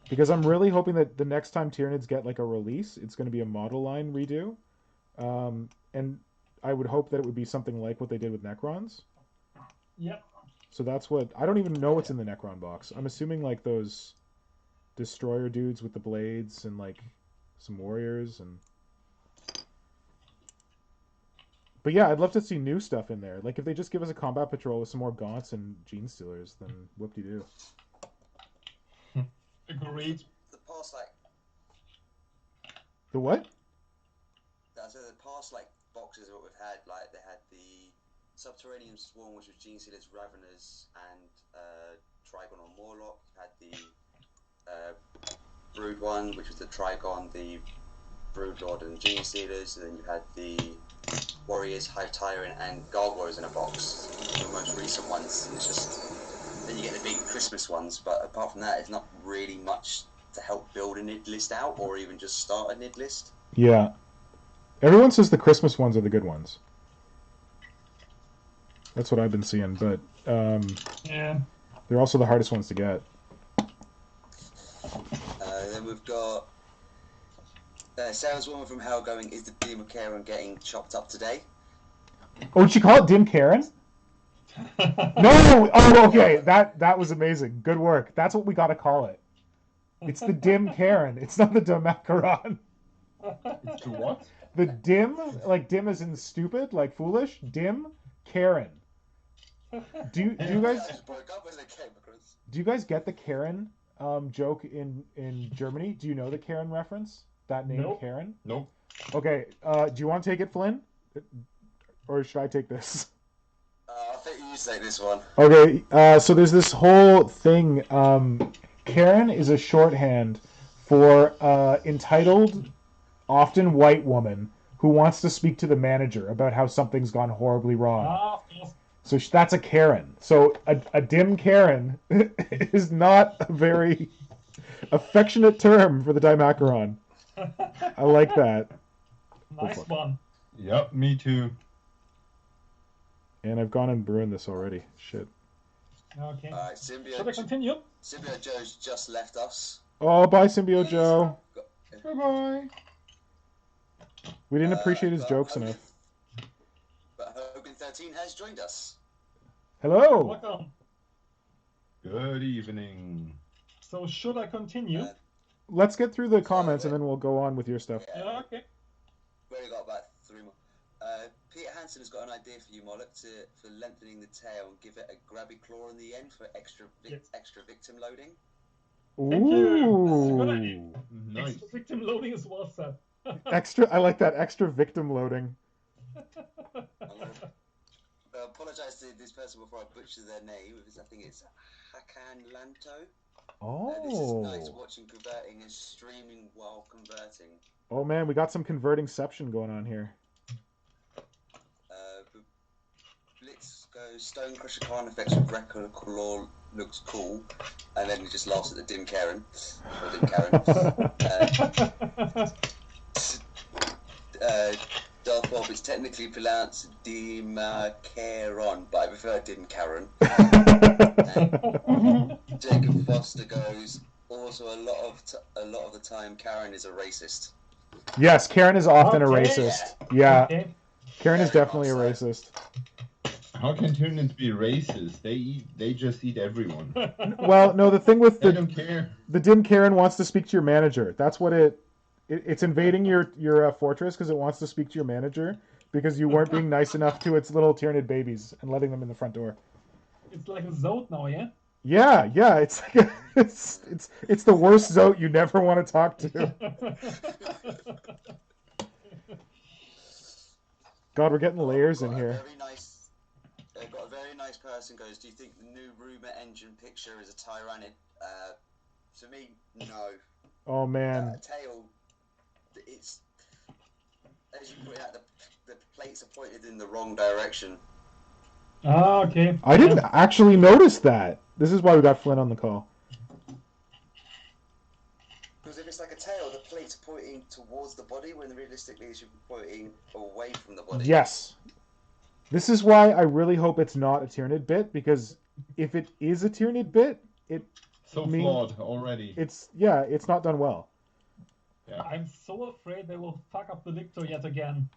Because I'm really hoping that the next time Tyranids get like a release, it's going to be a model line redo. And I would hope that it would be something like what they did with Necrons. Yep. So that's what... I don't even know what's in the Necron box. I'm assuming like those destroyer dudes with the blades and like some warriors and... But yeah, I'd love to see new stuff in there. Like if they just give us a combat patrol with some more Gaunts and Gene Stealers, then whoop-de-doo. Agreed. The past, like... The what? So the past, like, boxes that we've had, like, they had the Subterranean Swarm, which was Gene Stealers, Raveners, and Trigon on Moloch. You had the Brood one, which was the Trigon, the Broodlord, and Gene Stealers. And then you had the Warriors, Hive Tyrant, and Guard Warriors in a box. The most recent ones. And it's just... Then you get the big Christmas ones, but apart from that, it's not really much to help build a NID list out, or even just start a NID list. Yeah. Everyone says the Christmas ones are the good ones. That's what I've been seeing, but Yeah. they're also the hardest ones to get. Then we've got Saleswoman from Hell going, is the Dymacaron getting chopped up today? Oh, did you call it Dymacaron? No! Oh, okay. That was amazing. Good work. That's what we got to call it. It's the Dymacaron. It's not the Dymacaron. It's the what? The dim, like dim as in stupid, like foolish. Dymacaron. Do you guys I just broke up when they came across. do you guys get the Karen joke in Germany? Do you know the Karen reference? That name, Nope. Karen? Nope. Okay. Do you want to take it, Flynn? Or should I take this? I think you say this one. Okay, so there's this whole thing. Karen is a shorthand for entitled, often white woman who wants to speak to the manager about how something's gone horribly wrong. Ah, yes. So that's a Karen. So a dim Karen is not a very affectionate term for the Dymacaron. I like that. Nice one. Yep, me too. And I've gone and ruined this already. Shit. Okay. Alright, Should I Symbio continue? Joe's just left us. Oh, bye, Symbio Joe. Bye-bye. We didn't appreciate his but jokes Hogan- enough. But Hogan 13 has joined us. Hello. Welcome. Good evening. So should I continue? Let's get through the comments and then we'll go on with your stuff. Yeah, okay. We've only got about 3 more. Peter Hansen has got an idea for you, Moloch, for lengthening the tail and give it a grabby claw in the end for extra Yes. extra victim loading. Thank you. That's a good idea. Ooh. Nice. Extra victim loading is well said. Extra, I like that extra victim loading. I'm gonna apologise to this person before I butcher their name. Because I think it's Hakan Lanto. This is nice Oh. watching converting and streaming while converting. Oh man, we got some convertingception going on here. Blitz goes Stonecrusher Khan effects with Record Claw looks cool, and then he just laughs at the Dymacaron. Or Dymacaron. Darth Bob is technically pronounced Dymacaron, but I prefer Dymacaron. Jacob Foster goes. Also, a lot of the time, Karen is a racist. Yes, Karen is often a Okay. racist. Yeah, Okay. Karen is Very definitely a much so. racist. How can Tyranids be racist? They just eat everyone. Well, no, the thing with They the don't care. Dymacaron wants to speak to your manager. That's what it's invading your fortress because it wants to speak to your manager because you weren't being nice enough to its little Tyranid babies and letting them in the front door. It's like a Zod now, yeah? Yeah, it's like it's the worst Zote you never want to talk to. God, we're getting layers in here. Got a very nice person goes, do you think the new rumor engine picture is a Tyranid? To me, no. Oh man. Tail, it's, as you point out, the plates are pointed in the wrong direction. Ah, okay. I didn't actually notice that. This is why we got Flynn on the call. Because if it's like a tail, the plates are pointing towards the body when realistically it should be pointing away from the body. Yes. This is why I really hope it's not a Tyranid bit, because if it is a Tyranid bit, Flawed already. It's not done well. Yeah. I'm so afraid they will fuck up the Lictor yet again.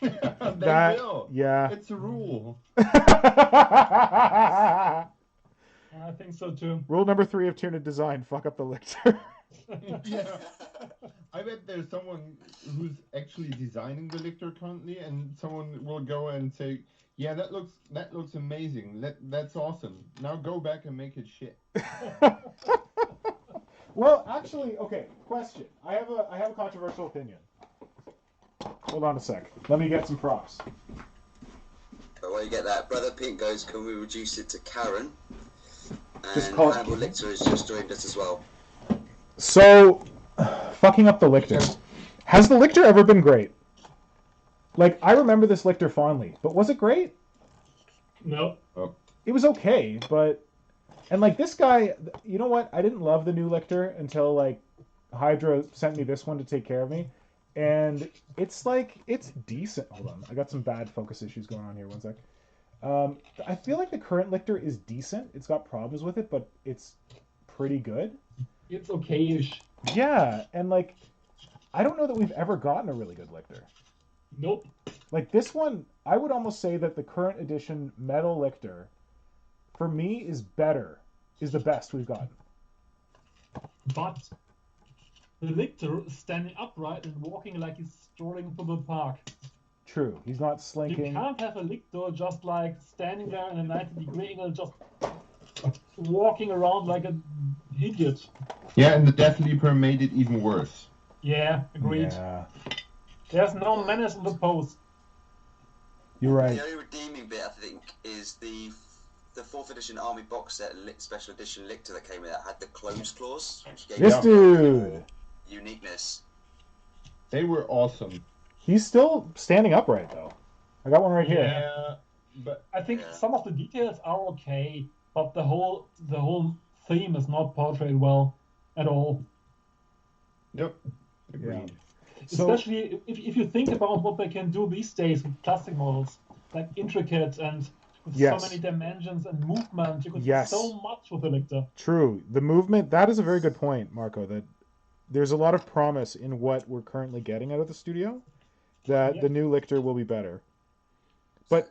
They will. Yeah. It's a rule. I think so too. Rule number 3 of Tyranid design: fuck up the lictor. Yeah. I bet there's someone who's actually designing the lictor currently, and someone will go and say, "Yeah, that looks amazing. That's awesome. Now go back and make it shit." Well, actually, okay. Question. I have a controversial opinion. Hold on a sec. Let me get some props. But while you get that, Brother Pink goes, can we reduce it to Karen? And Just call it- Hannibal Lictor has just joined us as well. So, fucking up the lictor. Has the lictor ever been great? Like, I remember this lictor fondly, but was it great? No. It was okay, but... And, like, this guy... You know what? I didn't love the new lictor until, like, Hydra sent me this one to take care of me. And it's, like, it's decent. Hold on. I got some bad focus issues going on here. One sec. I feel like the current lictor is decent. It's got problems with it, but it's pretty good. It's okay-ish. Yeah, and, like, I don't know that we've ever gotten a really good lictor. Nope. Like, this one, I would almost say that the current edition metal lictor, for me, is the best we've gotten. But the Lictor is standing upright and walking like he's strolling through the park. True, he's not You slinking. can't have a Lictor just like standing there in a 90-degree angle, just walking around like an idiot. Yeah, and the Death Leaper made it even worse. Yeah, agreed. Yeah, There's no menace in the pose. you're right. The only redeeming bit, I think, is the 4th edition Army box set special edition Lictor that came in that had the closed claws. Which gave This it dude, uniqueness. They were awesome. he's still standing upright, though. I got one right here. Yeah, but I think Yeah. some of the details are okay, but the whole theme is not portrayed well at all. yep, agreed. So, Especially if you think about what they can do these days with plastic models, like intricate and with Yes. so many dimensions and movement. You could Yes. do so much with the Lictor. true. The movement, that is a very good point, Marco, that there's a lot of promise in what we're currently getting out of the studio, that Yeah. the new lictor will be better. But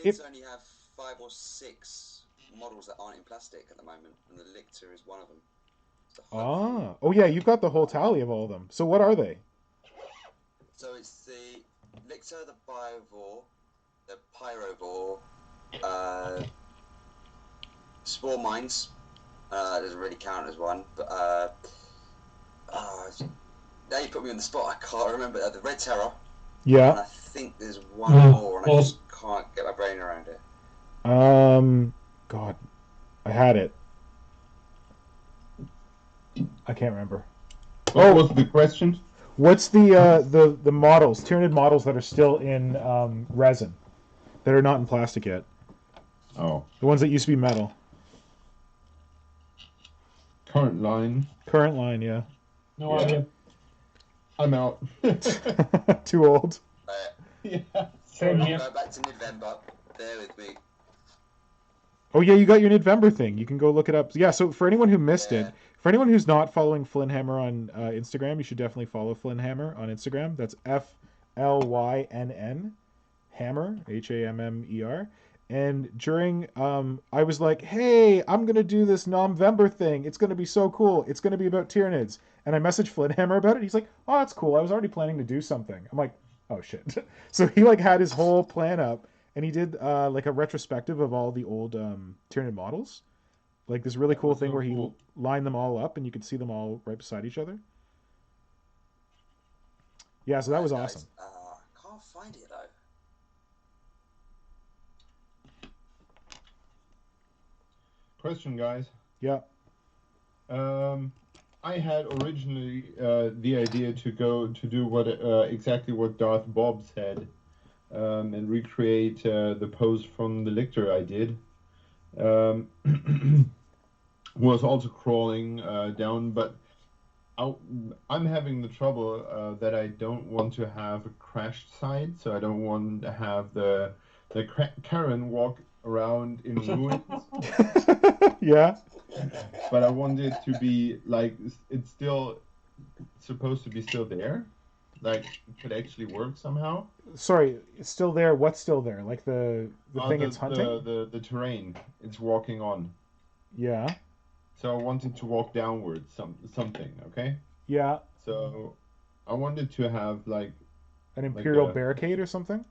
Needs to only have 5 or 6 models that aren't in plastic at the moment, and the Lictor is one of them. So hopefully- oh yeah, you've got the whole tally of all of them. So what are they? So it's the Lictor, the Biovore, the Pyrovore, Spore Mines. Doesn't really count as one, but now you put me on the spot. I can't remember the Red Terror. And Yeah. I think there's one more, and I just can't get my brain around it. God, I had it. I can't remember. What was the question? What's the models, Tyranid models that are still in resin, that are not in plastic yet? Oh, The ones that used to be metal. current line. Current line, yeah. No Yeah. idea. I'm out. Too old. Yeah. Same I'll here. go back to November. Bear with me. Oh yeah, you got your November thing. You can go look it up. Yeah, so for anyone who missed it, for anyone who's not following Flynnhammer on Instagram, you should definitely follow Flynnhammer on Instagram. That's FLYNN Hammer, HAMMER. And during I was like, hey, I'm gonna do this November thing. It's gonna be so cool. It's gonna be about Tyranids. And I messaged Flynnhammer about it. He's like, oh, that's cool. I was already planning to do something. I'm like, oh shit. So he like had his whole plan up. And he did like a retrospective of all the old Tyranid models. Like this really cool thing where he lined them all up and you could see them all right beside each other. Yeah, so that was awesome. Can't find it though. Question, guys. Yeah. I had originally the idea to do what exactly what Darth Bob said. And recreate the pose from the lictor I did. Was also crawling down, but I'm having the trouble that I don't want to have a crashed side, so I don't want to have the Karen walk around in ruins. Yeah. But I want it to be like it's still supposed to be still there. Like it could actually work somehow. Sorry, it's still there. What's still there? Like the thing it's hunting? The terrain it's walking on. Yeah. So I wanted to walk downwards something, okay? Yeah. So I wanted to have like an Imperial barricade or something?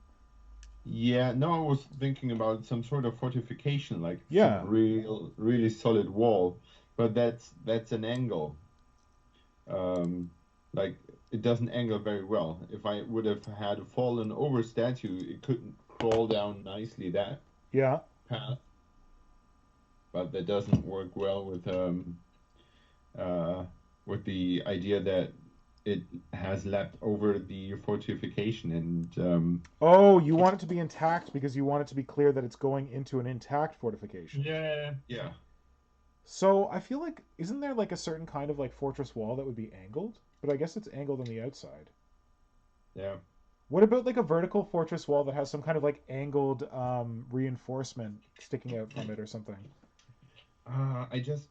Yeah, no, I was thinking about some sort of fortification, like some really solid wall. But that's an angle. Like it doesn't angle very well. If I would have had a fallen over statue, it couldn't crawl down nicely that path. But that doesn't work well with the idea that it has leapt over the fortification and Oh, you want it to be intact because you want it to be clear that it's going into an intact fortification. Yeah. So I feel like isn't there like a certain kind of like fortress wall that would be angled? But I guess it's angled on the outside. Yeah. What about like a vertical fortress wall that has some kind of like angled reinforcement sticking out from it or something? I just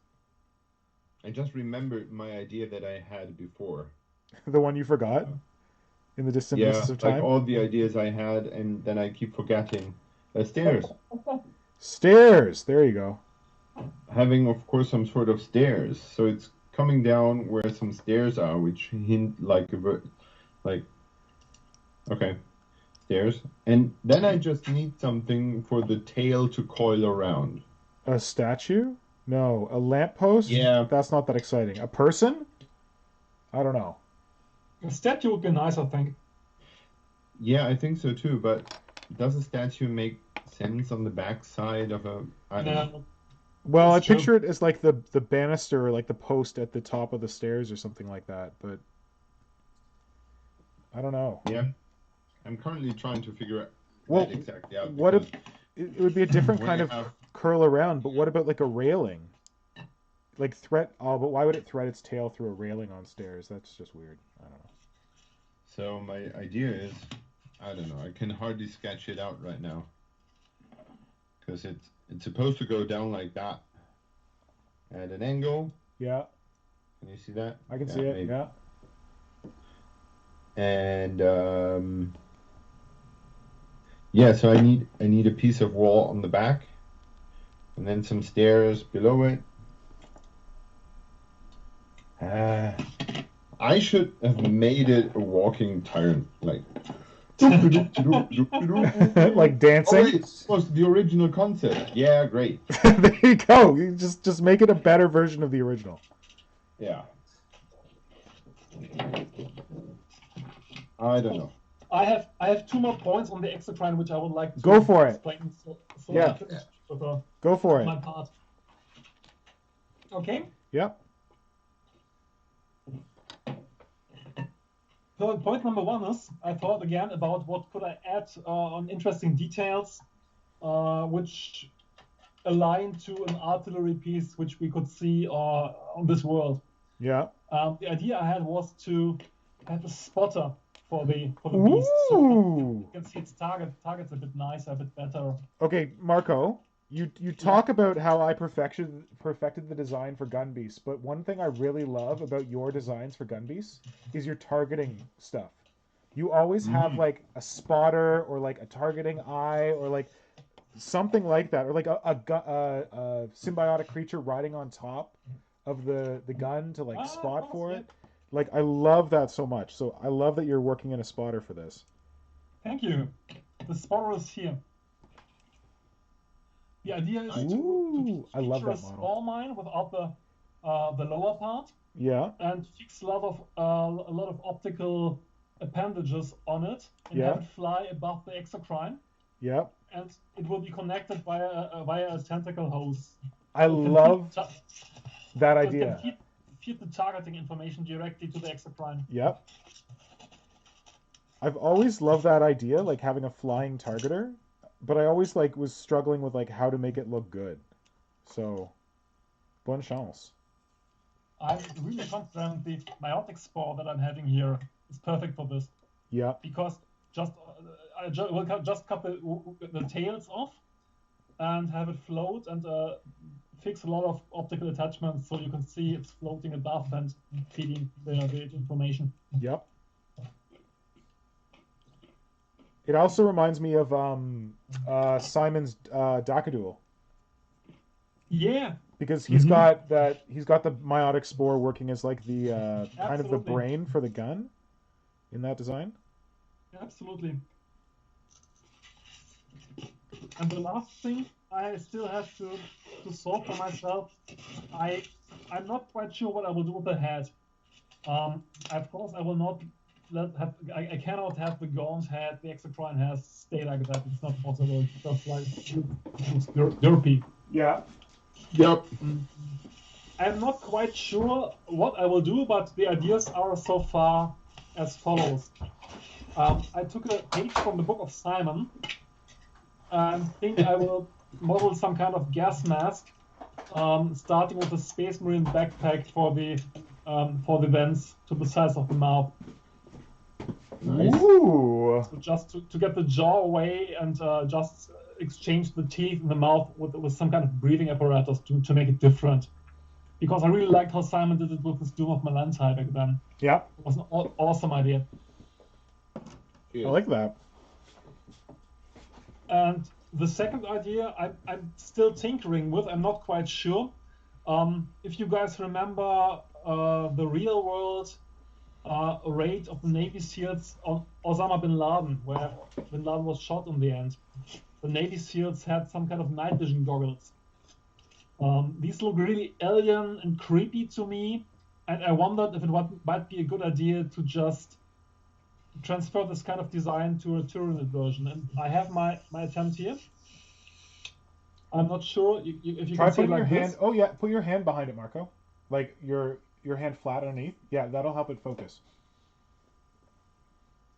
remembered my idea that I had before. The one you forgot in the distant distance of time? Like all the ideas I had, and then I keep forgetting. Stairs. Stairs. There you go. Having, of course, some sort of stairs. So it's coming down where some stairs are, which hint like okay, stairs. And then I just need something for the tail to coil around. A statue? No. A lamppost? Yeah. That's not that exciting. A person? I don't know. A statue would be nice, I think. Yeah, I think so too, but does a statue make sense on the back side of a... I don't know. Well, I picture it as like the banister or like the post at the top of the stairs or something like that, but I don't know. Yeah. I'm currently trying to figure that exactly out. What if it would be a different kind of curl around, but what about like a railing? Like but why would it thread its tail through a railing on stairs? That's just weird. I don't know. So my idea is, I don't know, I can hardly sketch it out right now. Because it's supposed to go down like that. At an angle. Yeah. Can you see that? I can see it, maybe. Yeah. And yeah, so I need a piece of wall on the back. And then some stairs below it. I should have made it a walking tyrant, like like dancing. Oh, it was the original concept. Yeah, great. There you go. You just make it a better version of the original. Yeah. I don't know. I have 2 more points on the Exocrine which I would like to go for explain. Yeah. Go for it. My part. Okay. Yep. So point number one is I thought again about what could I add on interesting details, which align to an artillery piece which we could see on this world. Yeah. The idea I had was to have a spotter for the beast, so you can see its target's a bit nicer, a bit better. Okay, Marco, you talk about how I perfected the design for gun beasts, but one thing I really love about your designs for gun beasts is your targeting stuff. You always have like a spotter or like a targeting eye or like something like that, or like a symbiotic creature riding on top of the gun to like spot for it. Like, I love that so much. So I love that you're working in a spotter for this. Thank you. The spotter is here. The idea is to I love feature that a model. small mine without the lower part. Yeah. And fix a lot of optical appendages on it and have it fly above the Exocrine. Yep. And it will be connected via a tentacle hose. I love that idea. It can feed the targeting information directly to the Exocrine. Yep. I've always loved that idea, like having a flying targeter, but I always like was struggling with like how to make it look good. So, bonne chance. I'm really confident the biotic spore that I'm having here is perfect for this. Yeah. Because we'll just cut the tails off and have it float and fix a lot of optical attachments so you can see it's floating above and feeding the information. Yep. It also reminds me of Simon's Dakadool. Yeah. Because he's got the meiotic spore working as like the kind of the brain for the gun in that design. Absolutely. And the last thing I still have to solve for myself, I'm not quite sure what I will do with the head. Of course, I will not I cannot have the gaunt head the Exocrine has stay like that. It's not possible. It's just like it's derpy. Yeah. Yep. I'm not quite sure what I will do, but the ideas are so far as follows. I took a page from the Book of Simon and think I will model some kind of gas mask, starting with a Space Marine backpack for the vents to the size of the mouth. Nice. Ooh. So just to get the jaw away and just exchange the teeth in the mouth with some kind of breathing apparatus to make it different. Because I really liked how Simon did it with his Doom of Melanti back then. Yeah. It was an awesome idea. Good. I like that. And the second idea I'm still tinkering with, I'm not quite sure. If you guys remember the real world raid of the Navy SEALs on Osama bin Laden, where bin Laden was shot in the end. The Navy SEALs had some kind of night vision goggles. These look really alien and creepy to me, and I wondered if it might be a good idea to just transfer this kind of design to a Tyranid version. And I have my attempt here. I'm not sure if you Try can see it putting your like hand. this. Oh yeah, put your hand behind it, Marco. Like your hand flat underneath. Yeah, that'll help it focus.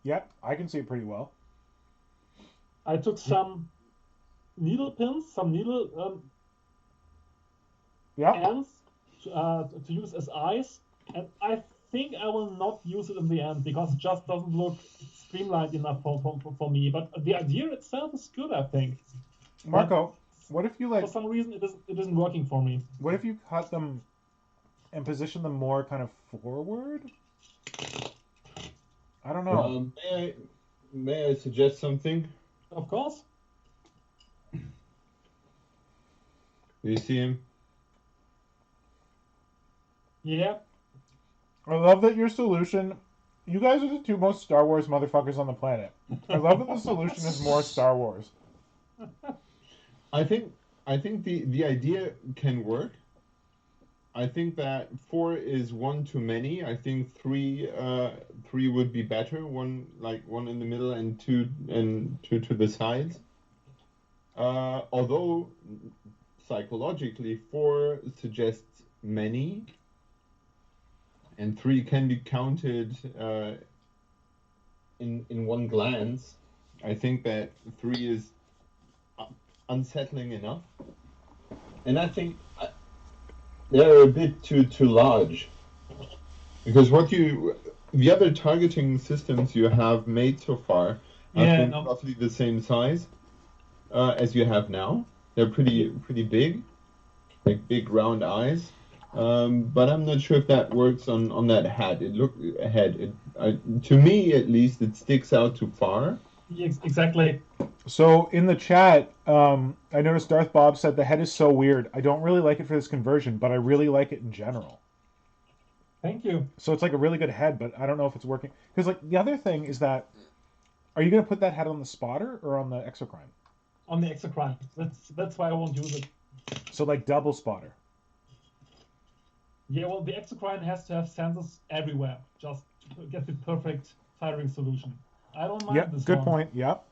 Yep, I can see it pretty well. I took some needle pins, some needle ends to use as eyes, and I think I will not use it in the end because it just doesn't look streamlined enough for me. But the idea itself is good, I think. Marco, what if you like? For some reason, it isn't working for me. What if you cut them and position them more kind of forward? I don't know. May I suggest something? Of course. Do you see him? Yeah. I love that your solution. You guys are the two most Star Wars motherfuckers on the planet. I love that the solution is more Star Wars. I think the idea can work. I think that 4 is one too many. I think 3 would be better. One in the middle and two to the sides. Although psychologically 4 suggests many, and 3 can be counted in one glance, I think that 3 is unsettling enough, and I think they're a bit too large, because the other targeting systems you have made so far have been roughly the same size as you have now. They're pretty big, like big round eyes. But I'm not sure if that works on that hat. To me, at least, it sticks out too far. Yes, exactly. So in the chat, I noticed Darth Bob said the head is so weird. I don't really like it for this conversion, but I really like it in general. Thank you. So it's like a really good head, but I don't know if it's working. Because like the other thing is that, are you going to put that head on the spotter or on the Exocrine? On the Exocrine. That's why I won't use it. So like double spotter. Yeah, well, the Exocrine has to have sensors everywhere, just to get the perfect firing solution. I don't mind this good one. point. Yep.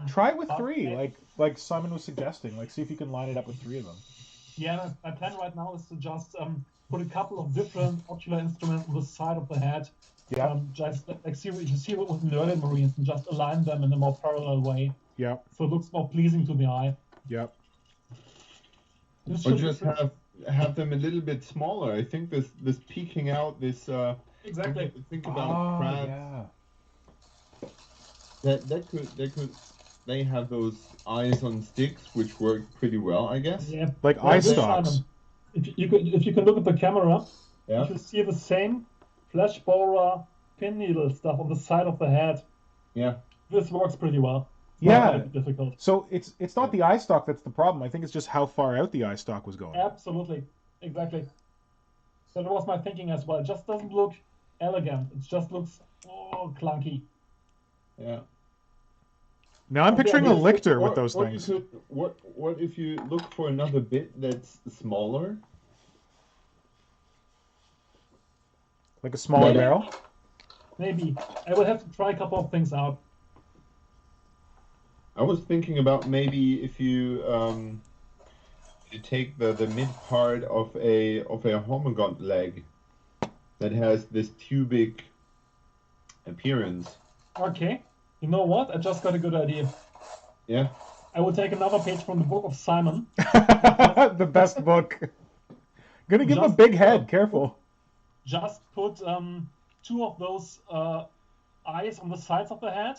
Try it with 3, like Simon was suggesting. Like, see if you can line it up with 3 of them. Yeah, my plan right now is to just put a couple of different ocular instruments on the side of the head. Yeah. Just like see with the early Marines and just align them in a more parallel way. Yeah. So it looks more pleasing to the eye. Yep. Or just have them a little bit smaller. I think this peeking out, this exactly. Think about crabs. Yeah. That could they have those eyes on sticks, which work pretty well, I guess. Yeah. Like eye stalks. If you can look at the camera, yeah. you see the same flash borer pin needle stuff on the side of the head. Yeah. This works pretty well. Yeah. Difficult. So it's not the eye stalk that's the problem. I think it's just how far out the eye stalk was going. Absolutely. Exactly. That was my thinking as well. It just doesn't look elegant. It just looks clunky. Yeah. Now I'm picturing a lictor with those things. What if you look for another bit that's smaller? Like a smaller barrel? Maybe. I will have to try a couple of things out. I was thinking about maybe if you take the mid part of a homogont leg that has this tubic appearance. Okay. You know what? I just got a good idea. Yeah. I will take another page from the book of Simon. The best book. Gonna give him a big head. Careful. Just put 2 of those eyes on the sides of the head,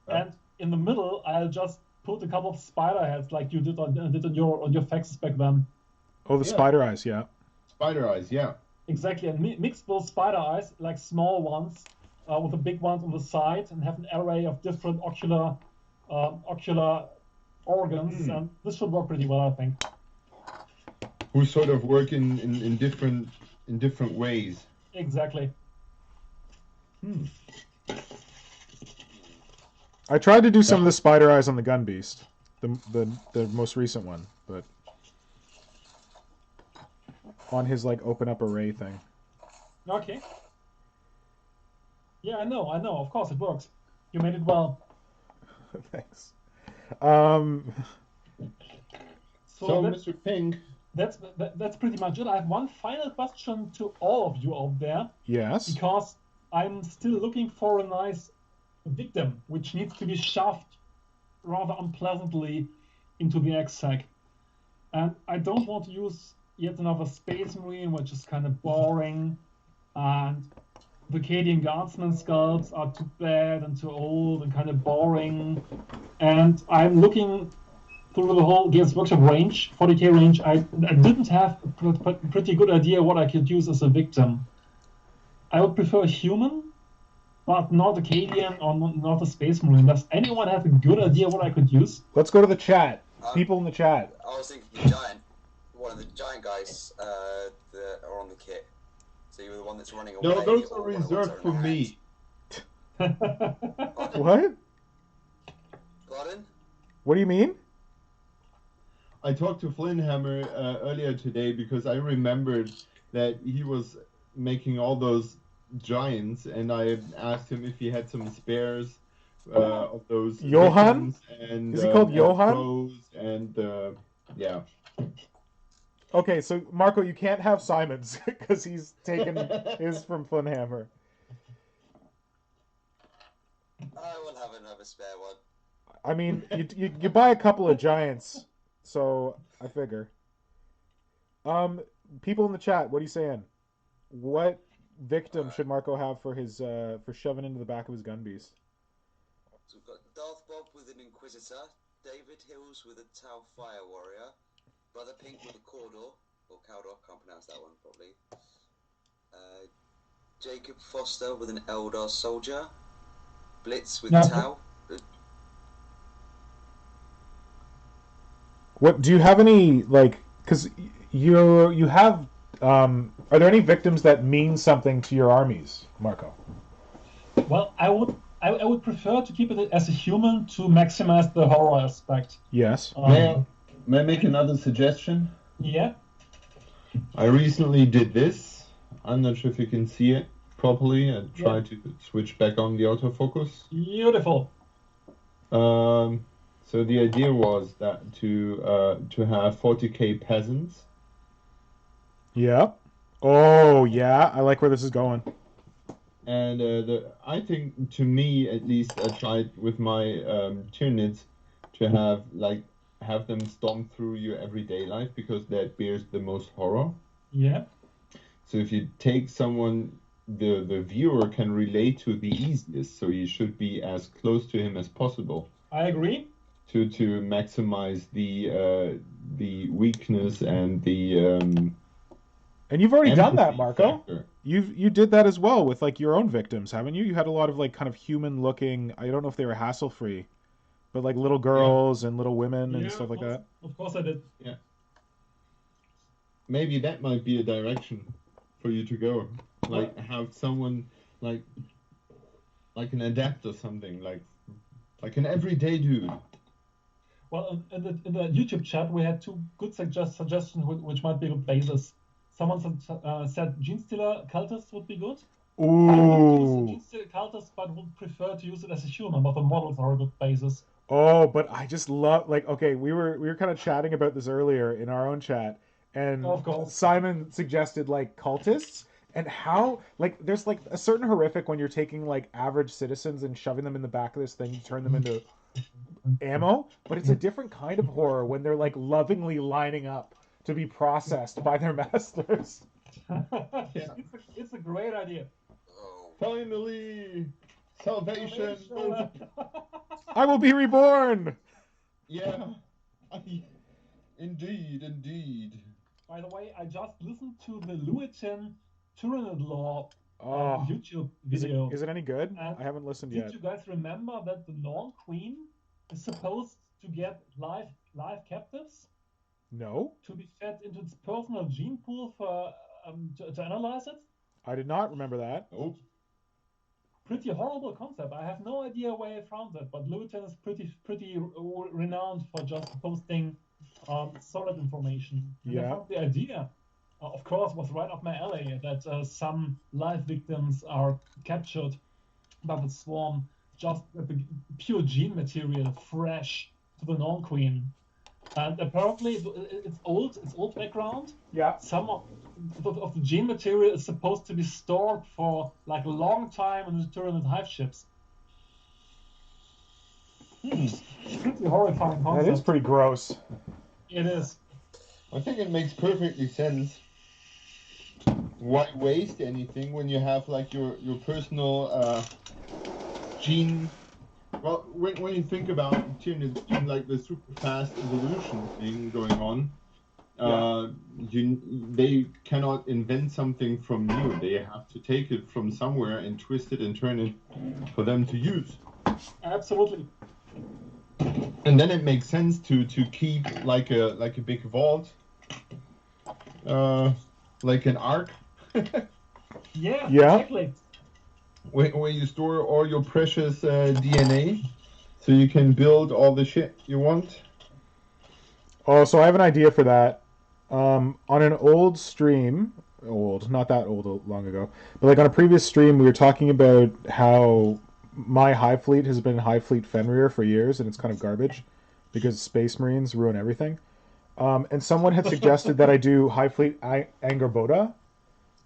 and in the middle, I'll just put a couple of spider heads, like you did on your faxes back then. Oh, the spider eyes, yeah. Spider eyes, yeah. Exactly, and mix those spider eyes, like small ones, with the big ones on the side, and have an array of different ocular organs, and this should work pretty well, I think. Who sort of work in different ways. Exactly. I tried to do some of the spider eyes on the gun beast, the most recent one, but on his like open up array thing. Okay. Yeah, I know. Of course, it works. You made it well. Thanks. So Mr. Pink. That's pretty much it. I have one final question to all of you out there. Yes. Because I'm still looking for a nice victim, which needs to be shoved rather unpleasantly into the egg-sac. And I don't want to use yet another Space Marine, which is kind of boring. And the Cadian Guardsman skulls are too bad and too old and kind of boring. And I'm looking through the whole Games Workshop range, 40k range. I didn't have a pretty good idea what I could use as a victim. I would prefer a human, but not a Cadian or not a Space Marine. Does anyone have a good idea what I could use? Let's go to the chat. People in the chat. I was thinking the giant, one of the giant guys that are on the kit. So you're the one that's running away. No, those are reserved for me. What? Pardon? What do you mean? I talked to Flynnhammer earlier today because I remembered that he was making all those giants, and I asked him if he had some spares of those. Johan? And, is he called Johan? And yeah. Okay, so Marco, you can't have Simon's because he's taken his from Flynnhammer. I will have another spare one. I mean, you buy a couple of giants, so I figure. Um, People in the chat, what are you saying? What victim Alright, should Marco have for his for shoving into the back of his gun beast? so we've got Darth Bob with an Inquisitor, David Hills with a Tau Fire Warrior, Brother Pink with a Cawdor, or Caldor, can't pronounce that one properly. Jacob Foster with an Eldar Soldier, Blitz with Yeah. Tau. What do you have any like? Because you have. Are there any victims that mean something to your armies, Marco? Well, I would prefer to keep it as a human to maximize the horror aspect. Yes. May I make another suggestion? Yeah. I recently did this. I'm not sure if you can see it properly. I tried to switch back on the autofocus. Beautiful. So the idea was that to have 40k peasants. Yeah. Oh yeah, I like where this is going. And I think, to me at least, I tried with my Tyranids to have them stomp through your everyday life because that bears the most horror. Yeah. So if you take someone the viewer can relate to the easiest, so you should be as close to him as possible. I agree. To maximize the weakness and the And you've already done that, empathy Marco. factor. You did that as well with like your own victims, haven't you? You had a lot of like kind of human looking. I don't know if they were hassle free, but like little girls and little women and stuff like that. Of course I did. Yeah. Maybe that might be a direction for you to go. Like have someone like an adept or something, like an everyday dude. Well, in the YouTube chat, we had two good suggestions which might be good bases. Someone said Gene Stealer Cultist would be good. I would use a Ooh. Gene Stealer Cultist, but would prefer to use it as a human, but the models are a good basis. Oh, but I just love like okay, we were kind of chatting about this earlier in our own chat, and Of course. Simon suggested like cultists and how like there's like a certain horrific when you're taking like average citizens and shoving them in the back of this thing to turn them into ammo, but it's a different kind of horror when they're like lovingly lining up to be processed by their masters. It's a great idea. Oh, Finally, salvation. I will be reborn. Yeah. Indeed. By the way, I just listened to the Lewitton Tyranid Law Oh, YouTube is video. it any good? And I haven't listened Did yet. you guys remember that the Norn Queen is supposed to get live captives No, to be fed into its personal gene pool for to analyze it? I did not remember that. Oh, Pretty horrible concept. I have no idea where I found it, but Lewitton is pretty renowned for just posting solid information. And I Yeah. found the idea, of course, was right up my alley that some live victims are captured by the swarm, just pure gene material, fresh to the Norn Queen. And apparently, it's old background. Yeah. Some of the gene material is supposed to be stored for like a long time in the Tyranid hive ships. Pretty horrifying concept. That is pretty gross. It is. I think it makes perfectly sense. Why waste anything when you have like your personal gene? Well, when you think about Tyranid, like the super fast evolution thing going on, they cannot invent something from new. They have to take it from somewhere and twist it and turn it for them to use. Absolutely. And then it makes sense to keep like a big vault, like an ark, Yeah. Yeah. Exactly. where you store all your precious DNA, so you can build all the shit you want. Oh, so I have an idea for that. On an old stream, not that old, long ago, but like on a previous stream, we were talking about how my Hive Fleet has been Hive Fleet Fenrir for years, and it's kind of garbage because Space Marines ruin everything. And someone had suggested that I do Hive Fleet Angerboda,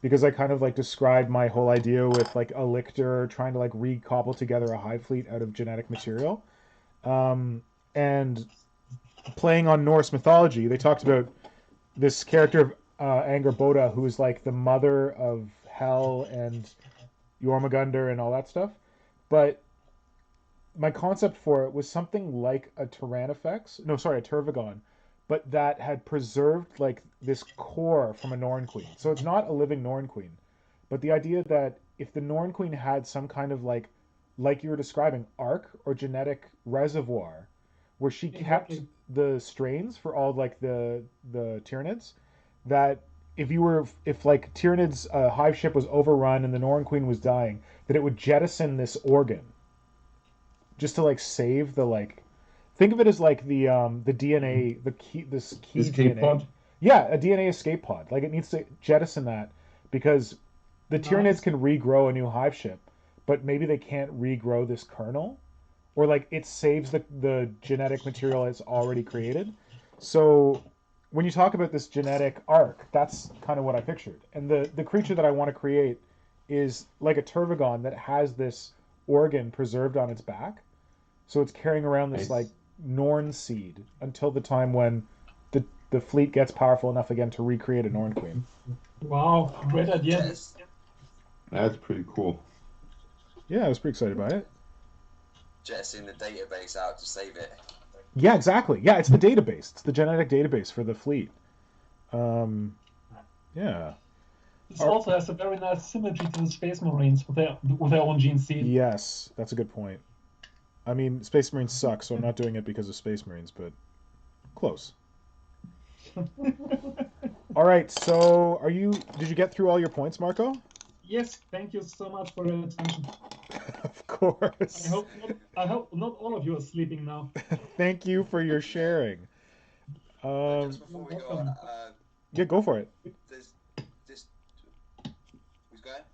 because I kind of like described my whole idea with like a lictor trying to like recobble together a hive fleet out of genetic material. And playing on Norse mythology, they talked about this character of Angerboda, who is like the mother of Hel and Jormungandr and all that stuff. But my concept for it was something like a Tyrannifex, no, sorry, a Tervagon, but that had preserved like this core from a Norn Queen. So it's not a living Norn Queen, but the idea that if the Norn Queen had some kind of like you were describing, arc or genetic reservoir, where she kept the strains for all like the Tyranids, that if like Tyranid's hive ship was overrun and the Norn Queen was dying, that it would jettison this organ just to like save the like. Think of it as like the DNA, this key Escape DNA. pod? Yeah, a DNA escape pod. Like it needs to jettison that because the Tyranids can regrow a new hive ship, but maybe they can't regrow this kernel, or like it saves the genetic material it's already created. So when you talk about this genetic arc, that's kind of what I pictured. And the creature that I want to create is like a Tervagon that has this organ preserved on its back. So it's carrying around this like Norn seed until the time when the fleet gets powerful enough again to recreate a Norn Queen. Wow, great idea. Yes. That's pretty cool. Yeah, I was pretty excited about it. Jetting the database out to save it. Yeah, exactly. Yeah, it's the database. It's the genetic database for the fleet. Yeah. This also has a very nice symmetry to the Space Marines with their own gene seed. Yes, that's a good point. I mean, Space Marines suck, so I'm not doing it because of Space Marines, but close. All right, so did you get through all your points, Marco? Yes, thank you so much for your attention. Of course. I hope not all of you are sleeping now. Thank you for your sharing. Just before we go on, Yeah, go for it. there's this. Who's going?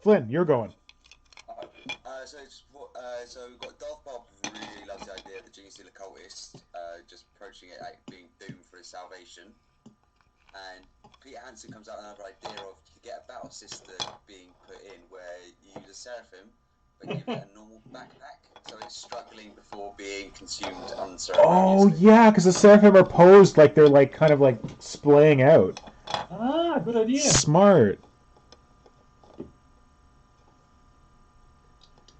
Flynn, you're going. So we've got Darth Bob, who really loves the idea of the Gene Stealer cultist, just approaching it like being doomed for his salvation. And Peter Hansen comes out with another idea of you get a battle system being put in where you use a Seraphim, but give it a normal backpack, so it's struggling before being consumed unceremoniously. Oh yeah, because the Seraphim are posed like they're like kind of like splaying out. Ah, good idea. Smart.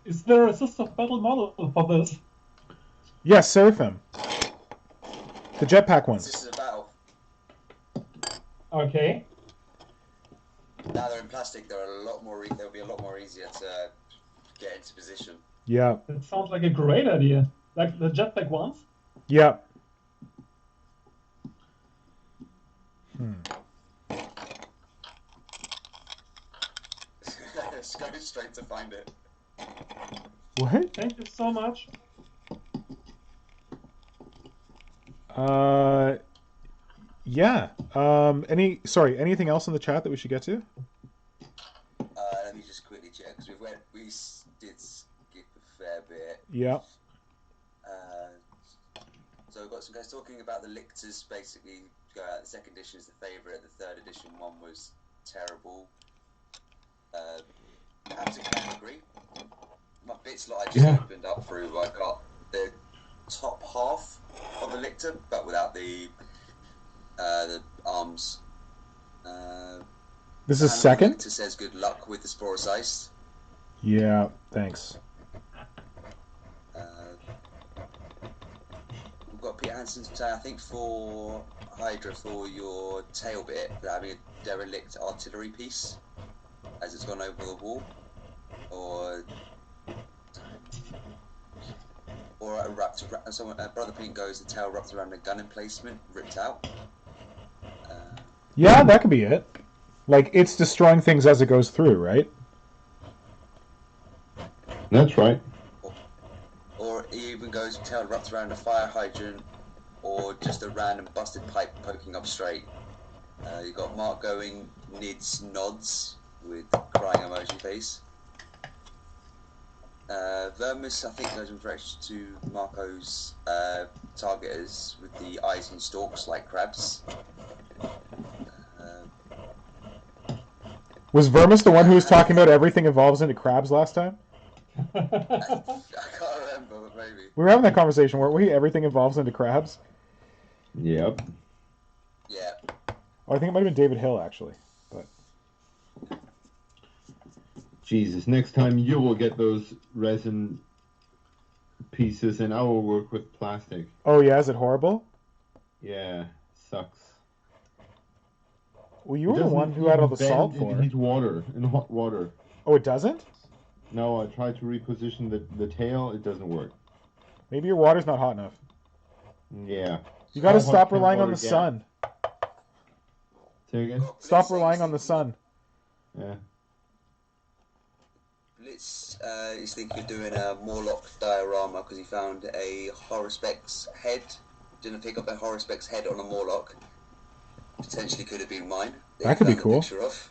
Is there a system of battle model for this? Yes, Seraphim. The jetpack ones. This is a battle. Okay. Now they're in plastic. They'll be a lot more easier to get into position. Yeah. That sounds like a great idea. Like the jetpack ones? Yeah. Just go straight to find it. What? Thank you so much. Yeah. Anything else in the chat that we should get to? Let me just quickly check because we did skip a fair bit. Yeah. So we've got some guys talking about the lictors. Basically, the second edition is the favourite. The third edition one was terrible. Absolutely can't agree. My bits lot I just opened up through. I got the top half of the lictor, but without the arms. This is second? Lictor says good luck with the Sporocyst. Yeah, thanks. We've got Peter Hansen to say, I think for Hydra, for your tail bit, they're having a derelict artillery piece as it's gone over the wall, or a wrapped. Brother Pink goes, the tail wrapped around a gun emplacement, ripped out. Yeah, that could be it. Like, it's destroying things as it goes through, right? That's right. Or he even goes, tail wrapped around a fire hydrant, or just a random busted pipe poking up straight. You've got Mark going, Nids nods with crying emoji face. Vermis, I think, goes in direction to Marco's targeters with the eyes and stalks like crabs. Was Vermis the one who was talking about everything evolves into crabs last time? I can't remember, but maybe. We were having that conversation, weren't we? Everything evolves into crabs? Yep. Yeah. Oh, I think it might have been David Hill, actually. But Jesus, next time you will get those resin pieces and I will work with plastic. oh yeah, is it horrible? Yeah, sucks. Well, you It were the doesn't one who had all the even salt bend for. in heat water, in hot water. Oh, it doesn't? No, I tried to reposition the tail, it doesn't work. Maybe your water's not hot enough. Yeah. You gotta How hot stop can relying on water the get? sun. Say again? Stop relying on the sun. Yeah. Blitz, he's thinking of doing a Moloch diorama because he found a Horospex head. Didn't pick up a Horospex head on a Moloch. Potentially could have been mine. That could be found the cool. picture of.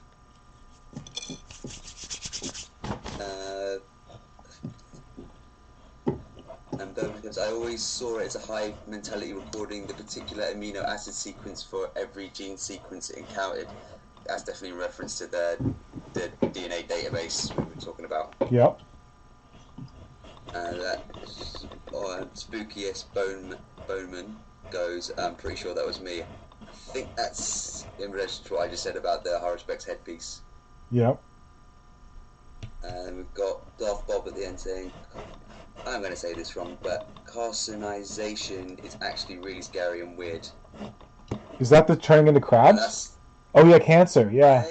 And because I always saw it as a high mentality recording the particular amino acid sequence for every gene sequence it encountered. That's definitely a reference to the DNA database we were talking about. Yep. That spookiest Boneman goes, I'm pretty sure that was me. I think that's in relation to what I just said about the Horospex headpiece. Yep. And we've got Darth Bob at the end saying, I'm going to say this wrong, but carcinization is actually really scary and weird. Is that the turning into crabs? That's, Oh yeah, cancer. Yeah.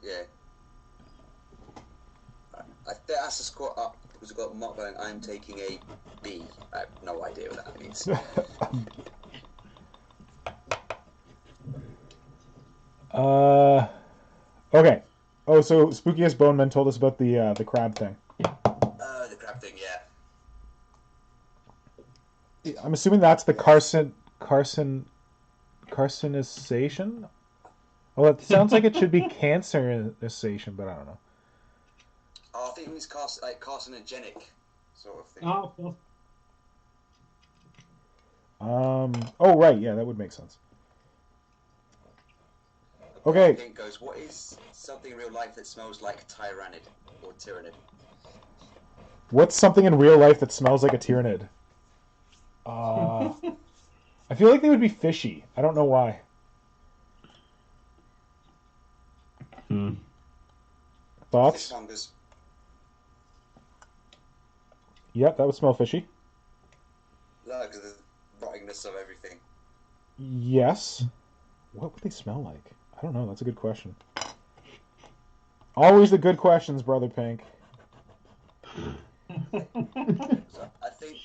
yeah. That's a score up because we've got Mark going, I'm taking a B. I have no idea what that means. Okay. Oh, so Spookiest Boneman told us about the crab thing. The crab thing, yeah. I'm assuming that's the carcinization. Well, it sounds like it should be cancerization, but I don't know. Oh, I think it means carcinogenic sort of thing. Ah, of course. Oh right, yeah, that would make sense. Okay. Pink goes, what is something in real life that smells like Tyranid or Tyranid? What's something in real life that smells like a Tyranid? I feel like they would be fishy. I don't know why. Thoughts? Fishmongers. Yep, that would smell fishy. No, because of the rottingness of everything. Yes. What would they smell like? I don't know. That's a good question. Always the good questions, Brother Pink. So I think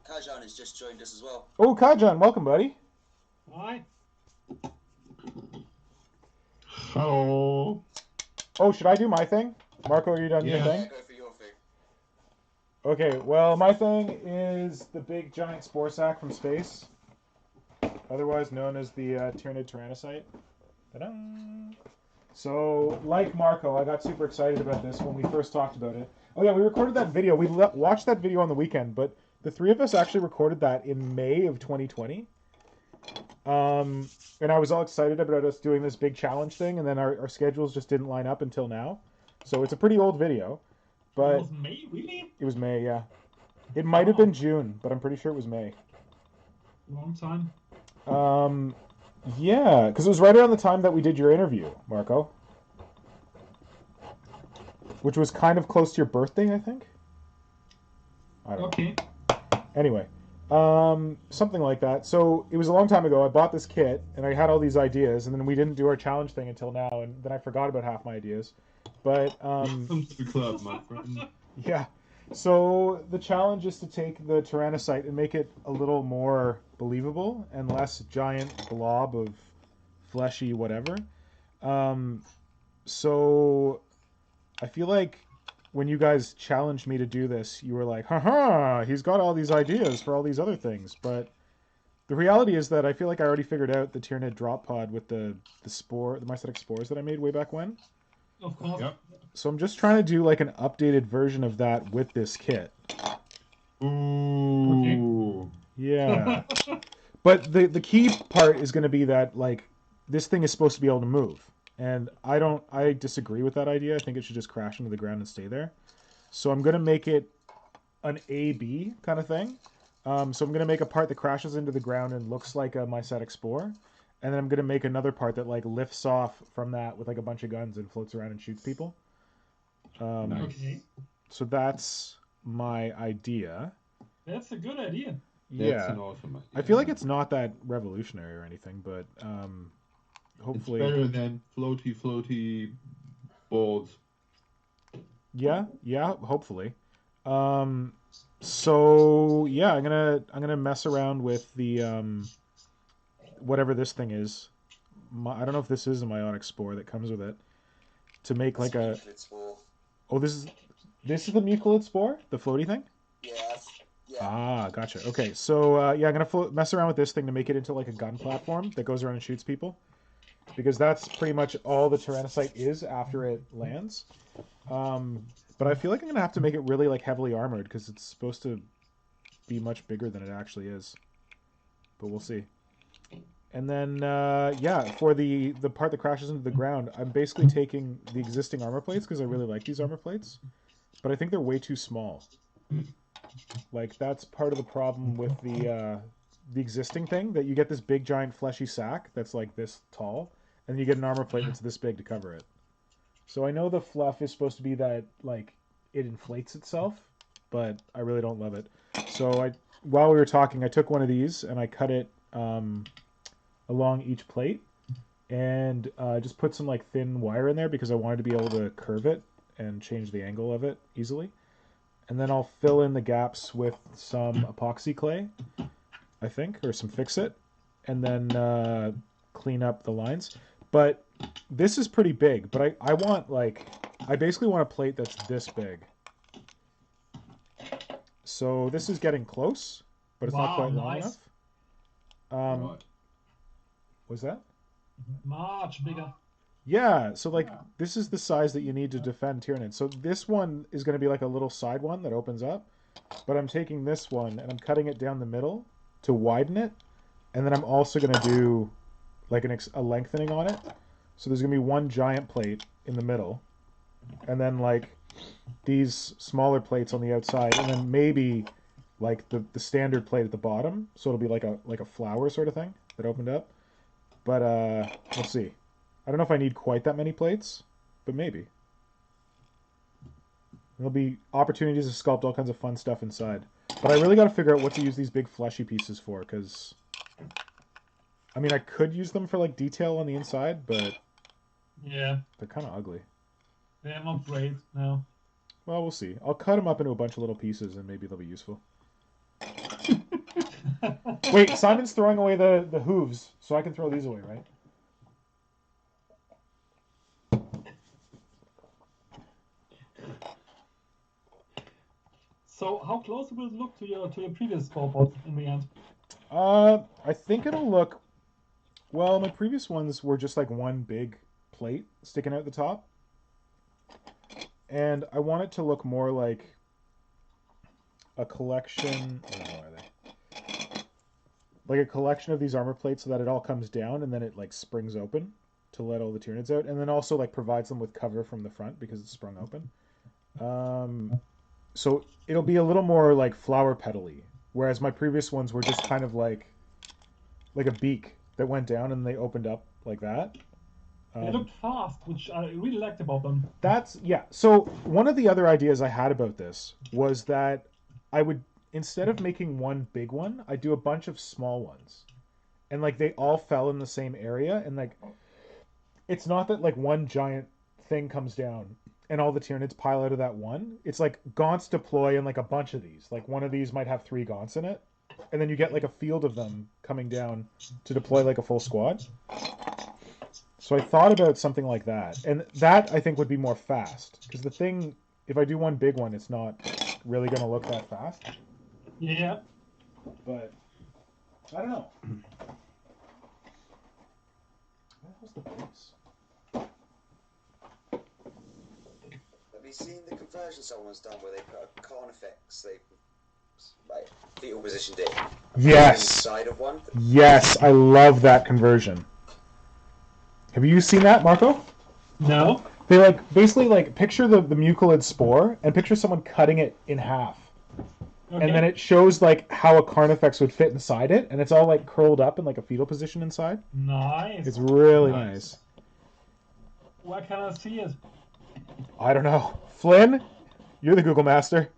Kajan has just joined us as well. Oh, Kajan, welcome, buddy. Hi. Hello. Oh, should I do my thing? Marco, are you done your Yeah. thing? Yeah, go for your thing. Okay, well, my thing is the big giant spore sac from space, otherwise known as the Tyranid Tyrannosite. Ta-da! So, like Marco, I got super excited about this when we first talked about it. Oh yeah, we recorded that video. We watched that video on the weekend, but the three of us actually recorded that in May of 2020. And I was all excited about us doing this big challenge thing, and then our schedules just didn't line up until now. So it's a pretty old video. But It was May, really? it was May, yeah. It might have been June, but I'm pretty sure it was May. Long time. Yeah, because it was right around the time that we did your interview, Marco. Which was kind of close to your birthday, I think? I don't know. Okay. Anyway, something like that. So it was a long time ago. I bought this kit, and I had all these ideas, and then we didn't do our challenge thing until now, and then I forgot about half my ideas. But, Welcome to the club, my friend. yeah. So the challenge is to take the Tyrannosite and make it a little more believable and less giant blob of fleshy whatever. So I feel like when you guys challenged me to do this, you were like, haha, he's got all these ideas for all these other things. But the reality is that I feel like I already figured out the Tyranid drop pod with the mycetic spores that I made way back when. Of course. Yep. So I'm just trying to do like an updated version of that with this kit. Ooh. Yeah. But the key part is going to be that like this thing is supposed to be able to move. And I disagree with that idea. I think it should just crash into the ground and stay there. So I'm going to make it an A-B kind of thing. So I'm going to make a part that crashes into the ground and looks like a mycetic spore. And then I'm going to make another part that like lifts off from that with like a bunch of guns and floats around and shoots people. Nice. Okay. So that's my idea. That's a good idea. That's Yeah. an awesome idea. I feel like it's not that revolutionary or anything, but hopefully... It's better than floaty balls. Yeah, hopefully. So yeah, I'm gonna mess around with the whatever this thing is. I don't know if this is a meiotic spore that comes with it to make like a. Oh, this is the mucolid spore, the floaty thing. Yeah. Ah, gotcha. Okay, so yeah, I'm gonna mess around with this thing to make it into like a gun platform that goes around and shoots people, because that's pretty much all the Tyrannosite is after it lands. But I feel like I'm gonna have to make it really like heavily armored because it's supposed to be much bigger than it actually is. But we'll see. And then yeah, for the part that crashes into the ground, I'm basically taking the existing armor plates because I really like these armor plates, but I think they're way too small. Like that's part of the problem with the existing thing, that you get this big giant fleshy sack that's like this tall, and you get an armor plate that's this big to cover it. So I know the fluff is supposed to be that like it inflates itself, but I really don't love it. So while we were talking, I took one of these and I cut it along each plate, and just put some like thin wire in there because I wanted to be able to curve it and change the angle of it easily. And then I'll fill in the gaps with some epoxy clay, I think, or some fix-it, and then clean up the lines. But this is pretty big, but I want like, I basically want a plate that's this big. So this is getting close, but it's not quite long enough. Right. Was that? Much bigger. Yeah, so like this is the size that you need to defend Tyranid. So this one is going to be like a little side one that opens up, but I'm taking this one and I'm cutting it down the middle to widen it, and then I'm also going to do like a lengthening on it. So there's going to be one giant plate in the middle, and then like these smaller plates on the outside, and then maybe like the standard plate at the bottom. So it'll be like a flower sort of thing that opened up. But we'll see. I don't know if I need quite that many plates, but maybe. There'll be opportunities to sculpt all kinds of fun stuff inside. But I really got to figure out what to use these big fleshy pieces for, because I mean, I could use them for like detail on the inside, but yeah, they're kind of ugly. They're not great, no. Well, we'll see. I'll cut them up into a bunch of little pieces, and maybe they'll be useful. Wait, Simon's throwing away the hooves, so I can throw these away, right? So how close will it look to your previous scoreboard in the end? I think it'll look... Well, my previous ones were just like one big plate sticking out the top. And I want it to look more like a collection... I don't know, are they? Like a collection of these armor plates so that it all comes down and then it like springs open to let all the Tyranids out. And then also like provides them with cover from the front because it's sprung open. So it'll be a little more like flower petal-y, whereas my previous ones were just kind of like a beak that went down and they opened up like that. They looked fast, which I really liked about them. That's, yeah. So one of the other ideas I had about this was that I would, instead of making one big one, I'd do a bunch of small ones. And like they all fell in the same area, and like it's not that like one giant thing comes down and all the Tyranids pile out of that one. It's like gaunts deploy in like a bunch of these. Like one of these might have 3 gaunts in it, and then you get like a field of them coming down to deploy like a full squad. So I thought about something like that, and that I think would be more fast, because the thing, if I do one big one, it's not really going to look that fast. Yeah. But I don't know. What was the base? Have you seen the conversion someone's done where they put a carnifex, they like fetal positioned it Yes. inside of one? Yes, I love that conversion. Have you seen that, Marco? No. They like basically like picture the mucilid spore and picture someone cutting it in half. Okay. And then it shows like how a Carnifex would fit inside it, and it's all like curled up in like a fetal position inside. Nice. It's really nice. Where can I see it? I don't know. Flynn, you're the Google master.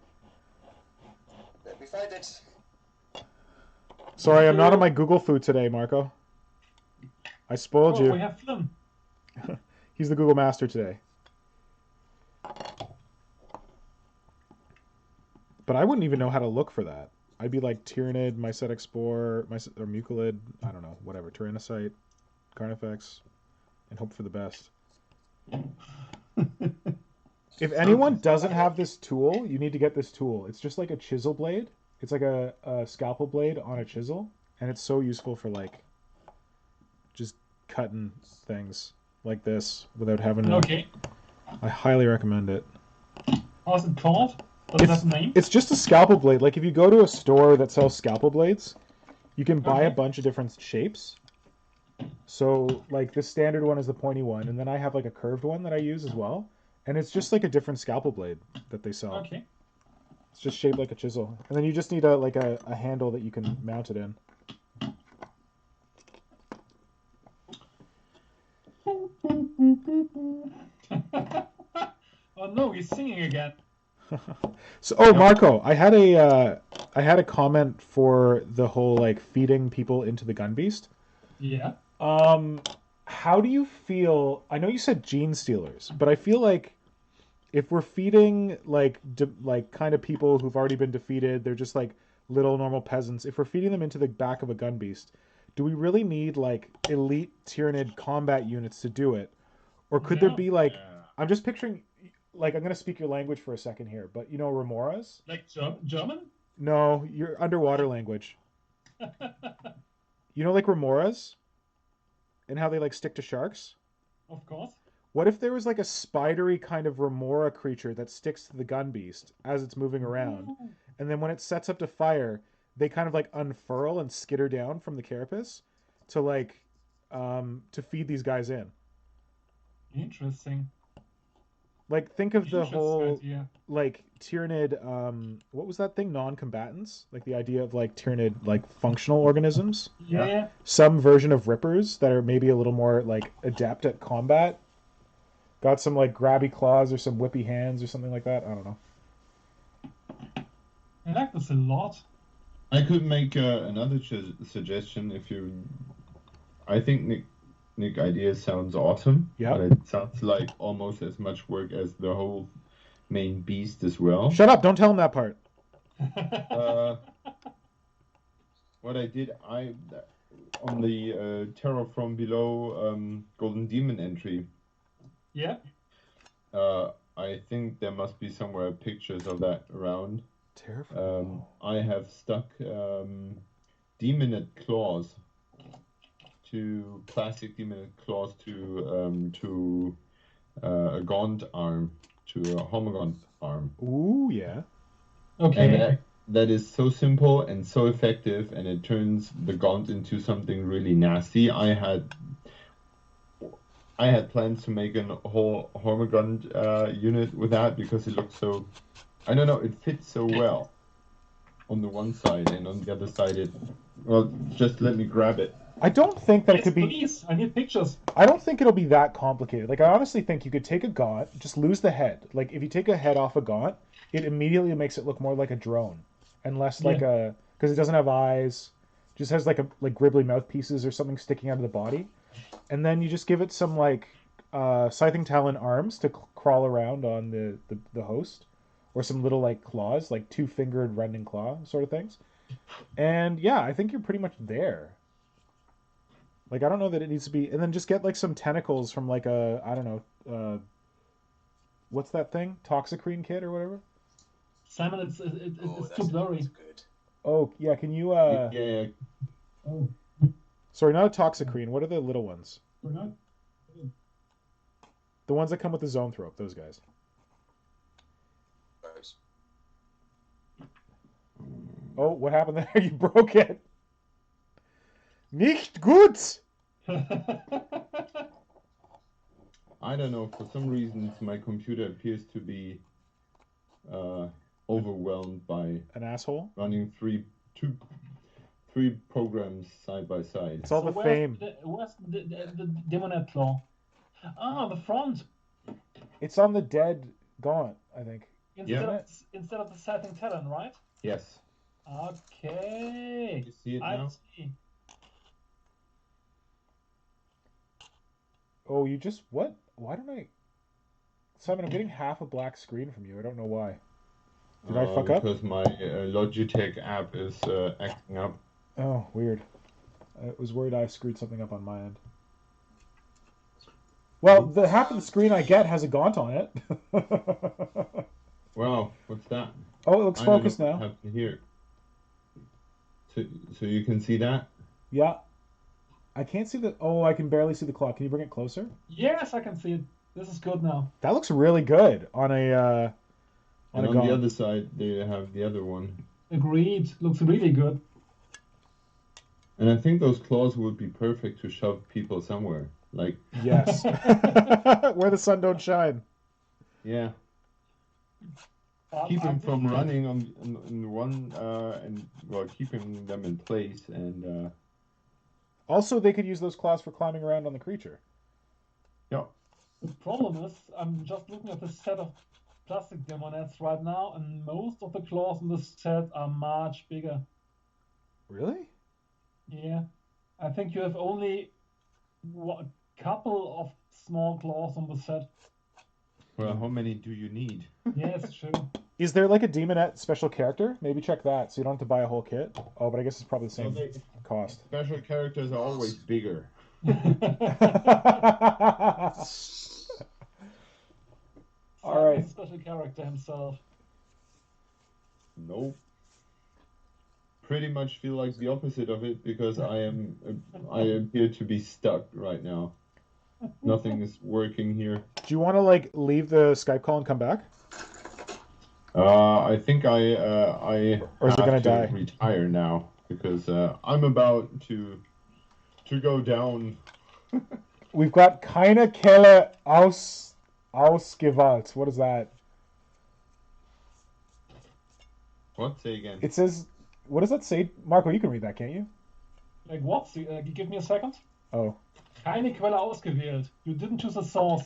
Let me find it. Sorry, I'm not on my Google food today, Marco. I spoiled you. We have Flynn. He's the Google master today. But I wouldn't even know how to look for that. I'd be like Tyranid, Mycetic Spore, or Mucilid, I don't know, whatever, Tyrannosite, Carnifex, and hope for the best. If anyone doesn't have this tool, you need to get this tool. It's just like a chisel blade. It's like a scalpel blade on a chisel, and it's so useful for like just cutting things like this without having to... Okay. I highly recommend it. How's it called? Does it have a name? It's just a scalpel blade. Like if you go to a store that sells scalpel blades, you can buy a Okay. bunch of different shapes. So like the standard one is the pointy one, and then I have like a curved one that I use as well. And it's just like a different scalpel blade that they sell. Okay. It's just shaped like a chisel. And then you just need a handle that you can mount it in. Oh no, he's singing again. So, Marco, I had a comment for the whole like feeding people into the gun beast. Yeah. How do you feel? I know you said gene stealers, but I feel like if we're feeding like kind of people who've already been defeated, they're just like little normal peasants. If we're feeding them into the back of a gun beast, do we really need like elite Tyranid combat units to do it, or could there be like? I'm just picturing. Like, I'm going to speak your language for a second here, but you know remoras? Like German? No, your underwater language. You know, like remoras? And how they, like, stick to sharks? Of course. What if there was, like, a spidery kind of remora creature that sticks to the gun beast as it's moving around? Ooh. And then when it sets up to fire, they kind of, like, unfurl and skitter down from the carapace to, like, to feed these guys in. Interesting. Like, think of the Interesting whole, idea. like, Tyranid, what was that thing? Non-combatants? Like, the idea of, like, Tyranid, like, functional organisms? Yeah. Some version of Rippers that are maybe a little more, like, adept at combat. Got some, like, grabby claws or some whippy hands or something like that. I don't know. I like this a lot. I could make another suggestion if you. I think Nick idea sounds awesome. Yeah. But it sounds like almost as much work as the whole main beast as well. Shut up! Don't tell him that part. What I did, on the Terror from Below Golden Demon entry. Yeah. I think there must be somewhere pictures of that around. Terrifying. I have stuck Demonid claws. Classic Demonid claws to a Gaunt arm, to a Homogaunt arm. Ooh, yeah. Okay. And that is so simple and so effective, and it turns the Gaunt into something really nasty. I had plans to make a whole Hormigaunt unit with that because it looks so, I don't know, it fits so well on the one side, and on the other side well, just let me grab it. I don't think that it Yes, could be... please. I need pictures. I don't think it'll be that complicated. Like, I honestly think you could take a Gaunt, just lose the head. Like, if you take a head off a Gaunt, it immediately makes it look more like a drone. And less like a... Because it doesn't have eyes. Just has, like, gribbly mouthpieces or something sticking out of the body. And then you just give it some, like, Scything Talon arms to crawl around on the host. Or some little, like, claws, like two-fingered rending claw sort of things. And, yeah, I think you're pretty much there. Like, I don't know that it needs to be... And then just get, like, some tentacles from, like, a... I don't know. What's that thing? Toxicrine kit or whatever? Simon, it's too blurry. Good. Oh, yeah, can you... Yeah. Oh, Sorry, not a Toxicrine. What are the little ones? we're not. The ones that come with the Zoanthrope, those guys. Gross. Oh, what happened there? You broke it! Nicht gut! I don't know, for some reasons my computer appears to be overwhelmed by An asshole. running three programs side by side. It's all the fame. Where's the Demonet Claw? Ah, the front. It's on the dead gaunt, I think. Instead of the setting talon, right? Yes. Okay. You see it now? See. Oh, you just what? Why don't I? Simon, I'm getting half a black screen from you. I don't know why. Did I fuck up? Because my Logitech app is acting up. Oh, weird. I was worried I screwed something up on my end. Well, the half of the screen I get has a gaunt on it. Wow, what's that? Oh, it looks focused now. What happened here? So you can see that? Yeah. I can't see the... Oh, I can barely see the clock. Can you bring it closer? Yes, I can see it. This is good now. That looks really good on a and on the other side, they have the other one. Agreed. Looks really good. And I think those claws would be perfect to shove people somewhere. Like... Yes. Where the sun don't shine. Yeah. Keep them from running on one, and well, keeping them in place, and also they could use those claws for climbing around on the creature. Yeah. The problem is, I'm just looking at this set of plastic demonets right now, and most of the claws in this set are much bigger. Really? Yeah. I think you have only a couple of small claws on the set. Well, how many do you need? Yes, true. Is there like a Demonette special character? Maybe check that, so you don't have to buy a whole kit. Oh, but I guess it's probably the same cost. Special characters are always bigger. All right. Special character himself. Nope. Pretty much feel like the opposite of it because I appear to be stuck right now. Nothing is working here. Do you want to like leave the Skype call and come back? I think I or is it gonna die? Retire now because I'm about to go down. We've got keine Kelle ausgewählt. What is that? What? Say again. It says, what does that say? Marco, you can read that, can't you? Like what? Give me a second. Oh. Keine Quelle ausgewählt. You didn't choose a source.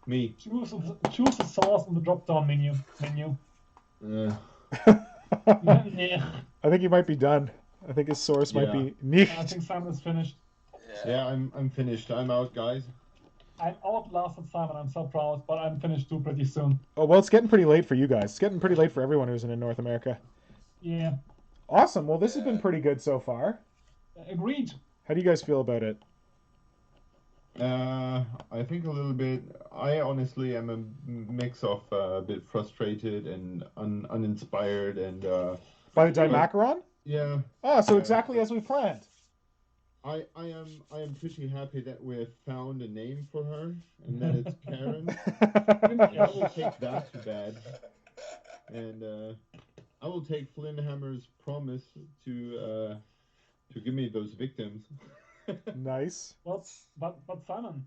Me. Choose a source in the drop-down menu. I think he might be done. I think his source might be nicht. I think Simon is finished. Yeah, I'm finished. I'm out, guys. I'm outlasted Simon. I'm so proud, but I'm finished too pretty soon. Oh, well, it's getting pretty late for you guys. It's getting pretty late for everyone who's in North America. Yeah. Awesome. Well, this has been pretty good so far. Agreed. How do you guys feel about it? I think a little bit. I honestly am a mix of a bit frustrated and uninspired and. By the Dymacaron? Yeah. Oh, so exactly as we planned. I am pretty happy that we have found a name for her and that it's Karen. I will take that to bed, and I will take Flynnhammer's promise to give me those victims. Nice. Well, but Simon,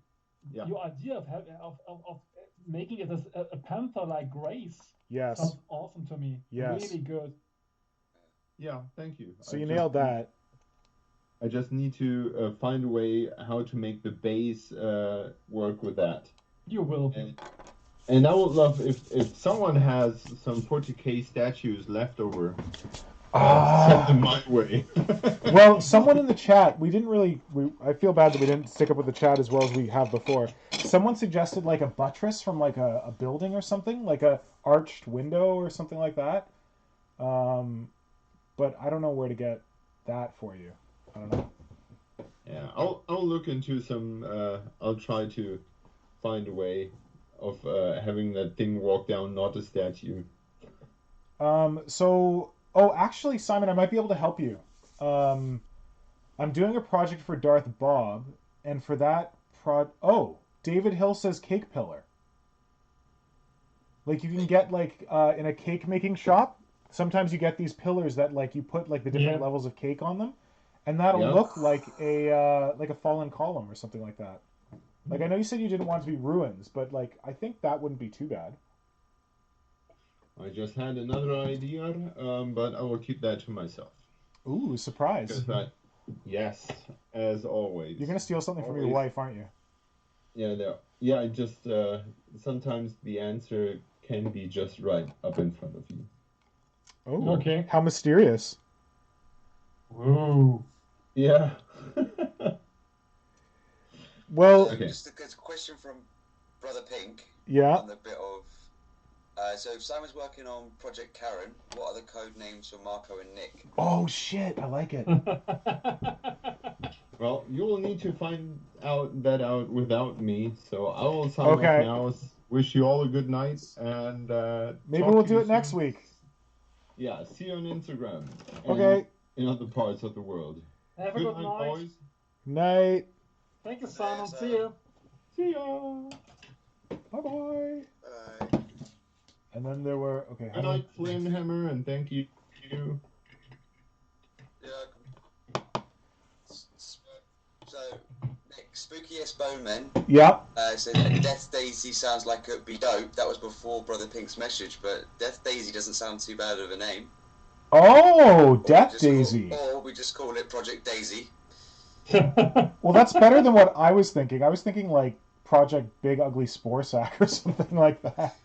your idea of making it as a panther-like race sounds awesome to me. Yes. Really good. Yeah, thank you. So you nailed that. I just need to find a way how to make the base work with that. You will. And I would love if someone has some 40k statues left over. Send them my way. Well, someone in the chat, I feel bad that we didn't stick up with the chat as well as we have before. Someone suggested like a buttress from like a building or something, like a arched window or something like that. But I don't know where to get that for you. I don't know. Yeah, I'll look into some. I'll try to find a way of having that thing walk down, not a statue. Oh, actually, Simon, I might be able to help you. I'm doing a project for Darth Bob, and for that David Hill says cake pillar. Like you can get like in a cake making shop. Sometimes you get these pillars that like you put like the different levels of cake on them, and that'll look like a fallen column or something like that. Like, I know you said you didn't want it to be ruins, but, like, I think that wouldn't be too bad. I just had another idea, but I will keep that to myself. Ooh, surprise. Because that, yes, as always. You're going to steal something from your wife, aren't you? Yeah, I just, sometimes the answer can be just right up in front of you. Oh, Okay. How mysterious. Whoa. Yeah. Well, Okay. Just a question from Brother Pink. Yeah. On the bit of. So if Simon's working on Project Karen, what are the code names for Marco and Nick? Oh, shit. I like it. Well, you will need to find that out without me, so I will sign off now. Wish you all a good night, and maybe we'll do it next week. Yeah, see you on Instagram. Okay. In other parts of the world. Have a good night. Boys. Night. Thank you, Simon. See you. See ya. Bye-bye. And then there were... Okay. Good night, Flamehammer, and thank you. Yeah. So, Nick, Spookiest Bowman. Yeah. So Death Daisy sounds like it'd be dope. That was before Brother Pink's message, but Death Daisy doesn't sound too bad of a name. Oh, Death Daisy. Or we just call it Project Daisy. Well, that's better than what I was thinking. I was thinking like Project Big Ugly Spore Sack or something like that.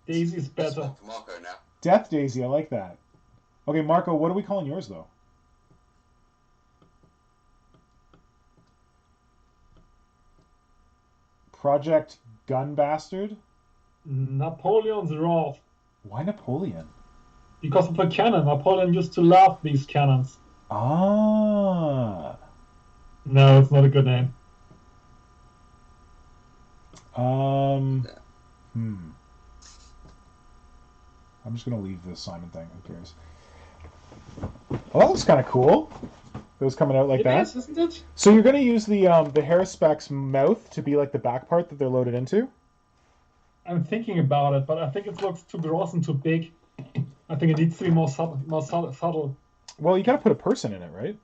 Daisy's better. For Marco now. Death Daisy, I like that. Okay, Marco, what are we calling yours though? Project Gun Bastard? Napoleon's Wrath. Why Napoleon? Because of the cannon. Napoleon used to love these cannons. Ah. No, it's not a good name. I'm just gonna leave this Simon thing. Who cares? Well, that looks kind of cool. It was coming out like that. It is, isn't it? So you're gonna use the Harrispeck's mouth to be like the back part that they're loaded into? I'm thinking about it, but I think it looks too gross and too big. I think it needs to be more subtle. Well, you gotta put a person in it, right?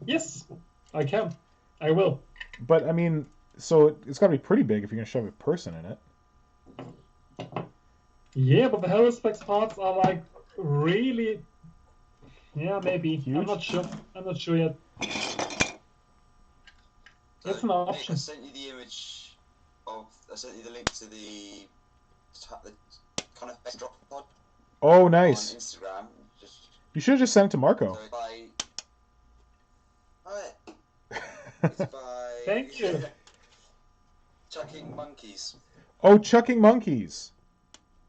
Yes, I can. I will. But I mean, so it's gotta be pretty big if you're gonna shove a person in it. Yeah, but the Harrispeck's parts are like really. Yeah, maybe. Huge? I'm not sure. I'm not sure yet. It's an option. Nick, I sent you the image of. I sent you the link to the kind of best drop pod. Oh, nice. On Instagram. You should have just sent it to Marco. So it's by Thank you. Chucking Monkeys. Oh, Chucking Monkeys.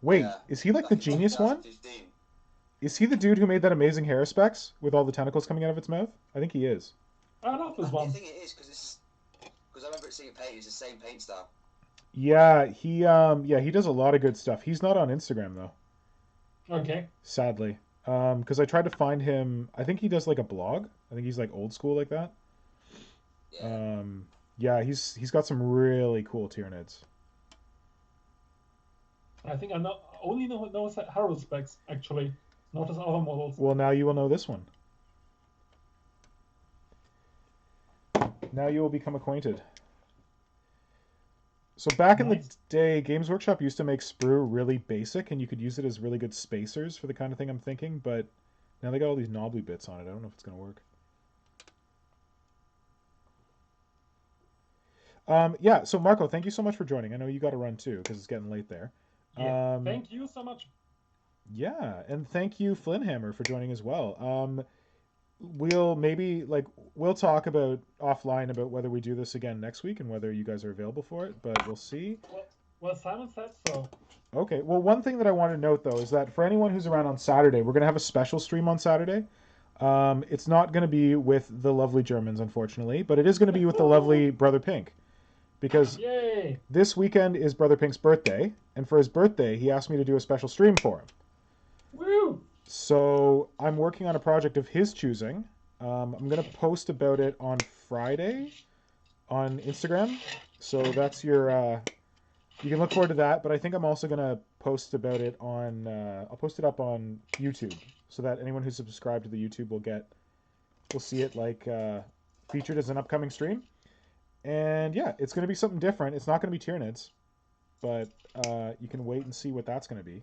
Wait, Yeah. is he like the genius one? 2015. Is he the dude who made that amazing Harrispex with all the tentacles coming out of its mouth? I think he is. I love this I one. think it is because I remember seeing it painted. It's the same paint style. Yeah, he does a lot of good stuff. He's not on Instagram though, Okay. sadly. Because I tried to find him. I think he does like a blog. I think he's like old school like that. Yeah. Yeah, he's got some really cool Tyranids. I think I only know Harrispeck's actually, not his other models. Well, now you will know this one. Now you will become acquainted. So back in the day, Games Workshop used to make sprue really basic, and you could use it as really good spacers for the kind of thing I'm thinking, but now they got all these knobbly bits on it. I don't know if it's going to work. Yeah, so Marco, thank you so much for joining. I know you got to run too, because it's getting late there. Yeah. Thank you so much. Yeah, and thank you, Flinhammer, for joining as well. We'll talk about offline about whether we do this again next week and whether you guys are available for it, but we'll see. Well, Simon said so. Okay, well, one thing that I want to note, though, is that for anyone who's around on Saturday, we're going to have a special stream on Saturday. It's not going to be with the lovely Germans, unfortunately, but it is going to be with the lovely Brother Pink. Because Yay! This weekend is Brother Pink's birthday, and for his birthday, he asked me to do a special stream for him. Woo! So I'm working on a project of his choosing. I'm going to post about it on Friday on Instagram. So that's your... you can look forward to that, but I think I'm also going to post about it on... I'll post it up on YouTube so that anyone who's subscribed to the YouTube will get we'll see it like featured as an upcoming stream. And yeah, it's going to be something different. It's not going to be Tyranids, but you can wait and see what that's going to be.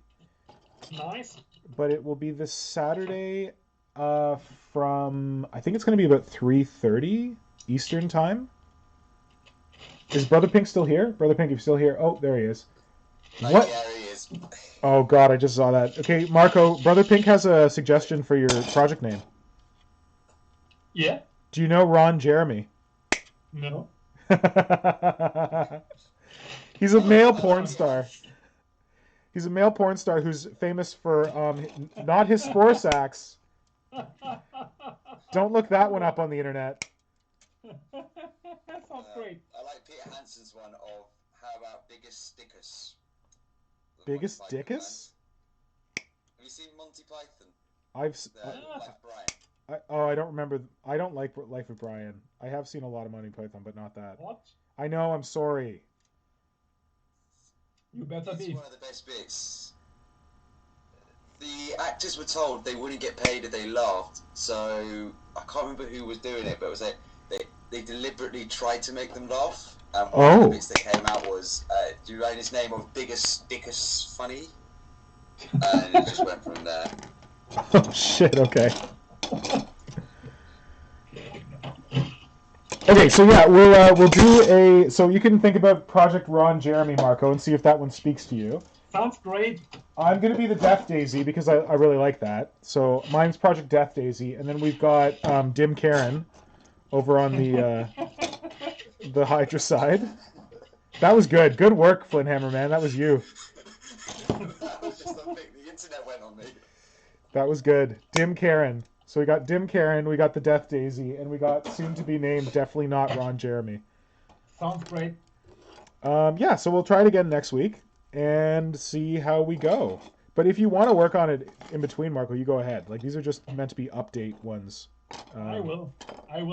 Nice. But it will be this Saturday from, I think it's going to be about 3:30 Eastern time. Is Brother Pink still here? Brother Pink, if you're still here. Oh, there he is. What? Yeah, he is. Oh god, I just saw that. Okay, Marco, Brother Pink has a suggestion for your project name. Yeah? Do you know Ron Jeremy? No. He's a male porn star. He's a male porn star who's famous for not his spore sacks. Don't look that one up on the internet. That sounds great. I like Peter Hansen's one of how about Biggest Dickus? Biggest Monty Python Dickus? fan. Have you seen Monty Python? Life of Brian. I don't remember. I don't like Life of Brian. I have seen a lot of Monty Python, but not that. What? I know. I'm sorry. You better It's be. one of the best bits. The actors were told they wouldn't get paid if they laughed, so I can't remember who was doing it, but it was like they deliberately tried to make them laugh. And one of the bits that came out was, do you write his name of Biggest Dickus Funny? And it just went from there. Oh shit. Okay. Okay, so yeah, we'll do a. So you can think about Project Ron Jeremy, Marco, and see if that one speaks to you. Sounds great. I'm gonna be the Death Daisy because I really like that. So mine's Project Death Daisy, and then we've got Dymacaron over on the Hydra side. That was good. Good work, Flinthammer, man. That was you. That was just something the internet went on me. That was good. Dymacaron. So we got Dymacaron, we got the Death Daisy, and we got soon to be named definitely not Ron Jeremy. Sounds great. Yeah, so we'll try it again next week and see how we go. But if you want to work on it in between, Marco, you go ahead. Like, these are just meant to be update ones. I will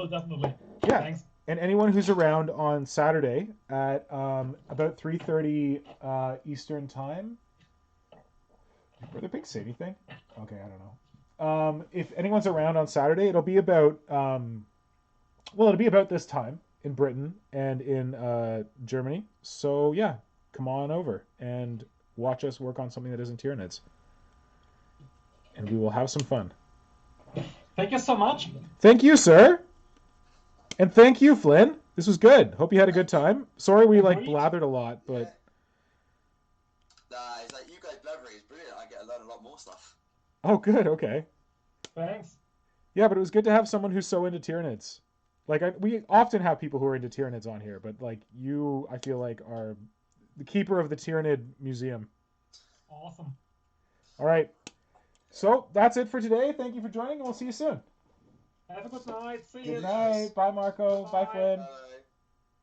definitely. Yeah. Thanks. And anyone who's around on Saturday at about 3:30 Eastern time. Did Brother Pig say anything? Okay, I don't know. If anyone's around on Saturday, it'll be about it'll be about this time in Britain and in Germany. So yeah, come on over and watch us work on something that isn't Tyranids, and we will have some fun. Thank you so much. Thank you, sir, and thank you, Flynn. This was good. Hope you had a good time. Sorry we blathered a lot, but It's like you guys blathering is brilliant. I get to learn a lot more stuff. oh, good. Okay. Thanks. Yeah, but it was good to have someone who's so into Tyranids. Like, we often have people who are into Tyranids on here, but like you, I feel like are the keeper of the Tyranid Museum. Awesome. All right. So that's it for today. Thank you for joining, and we'll see you soon. Have a good night. See you. Good night. Bye, Marco. Bye, Bye. Flynn. Bye.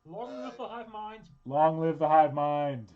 Long live the hive mind. Long live the hive mind.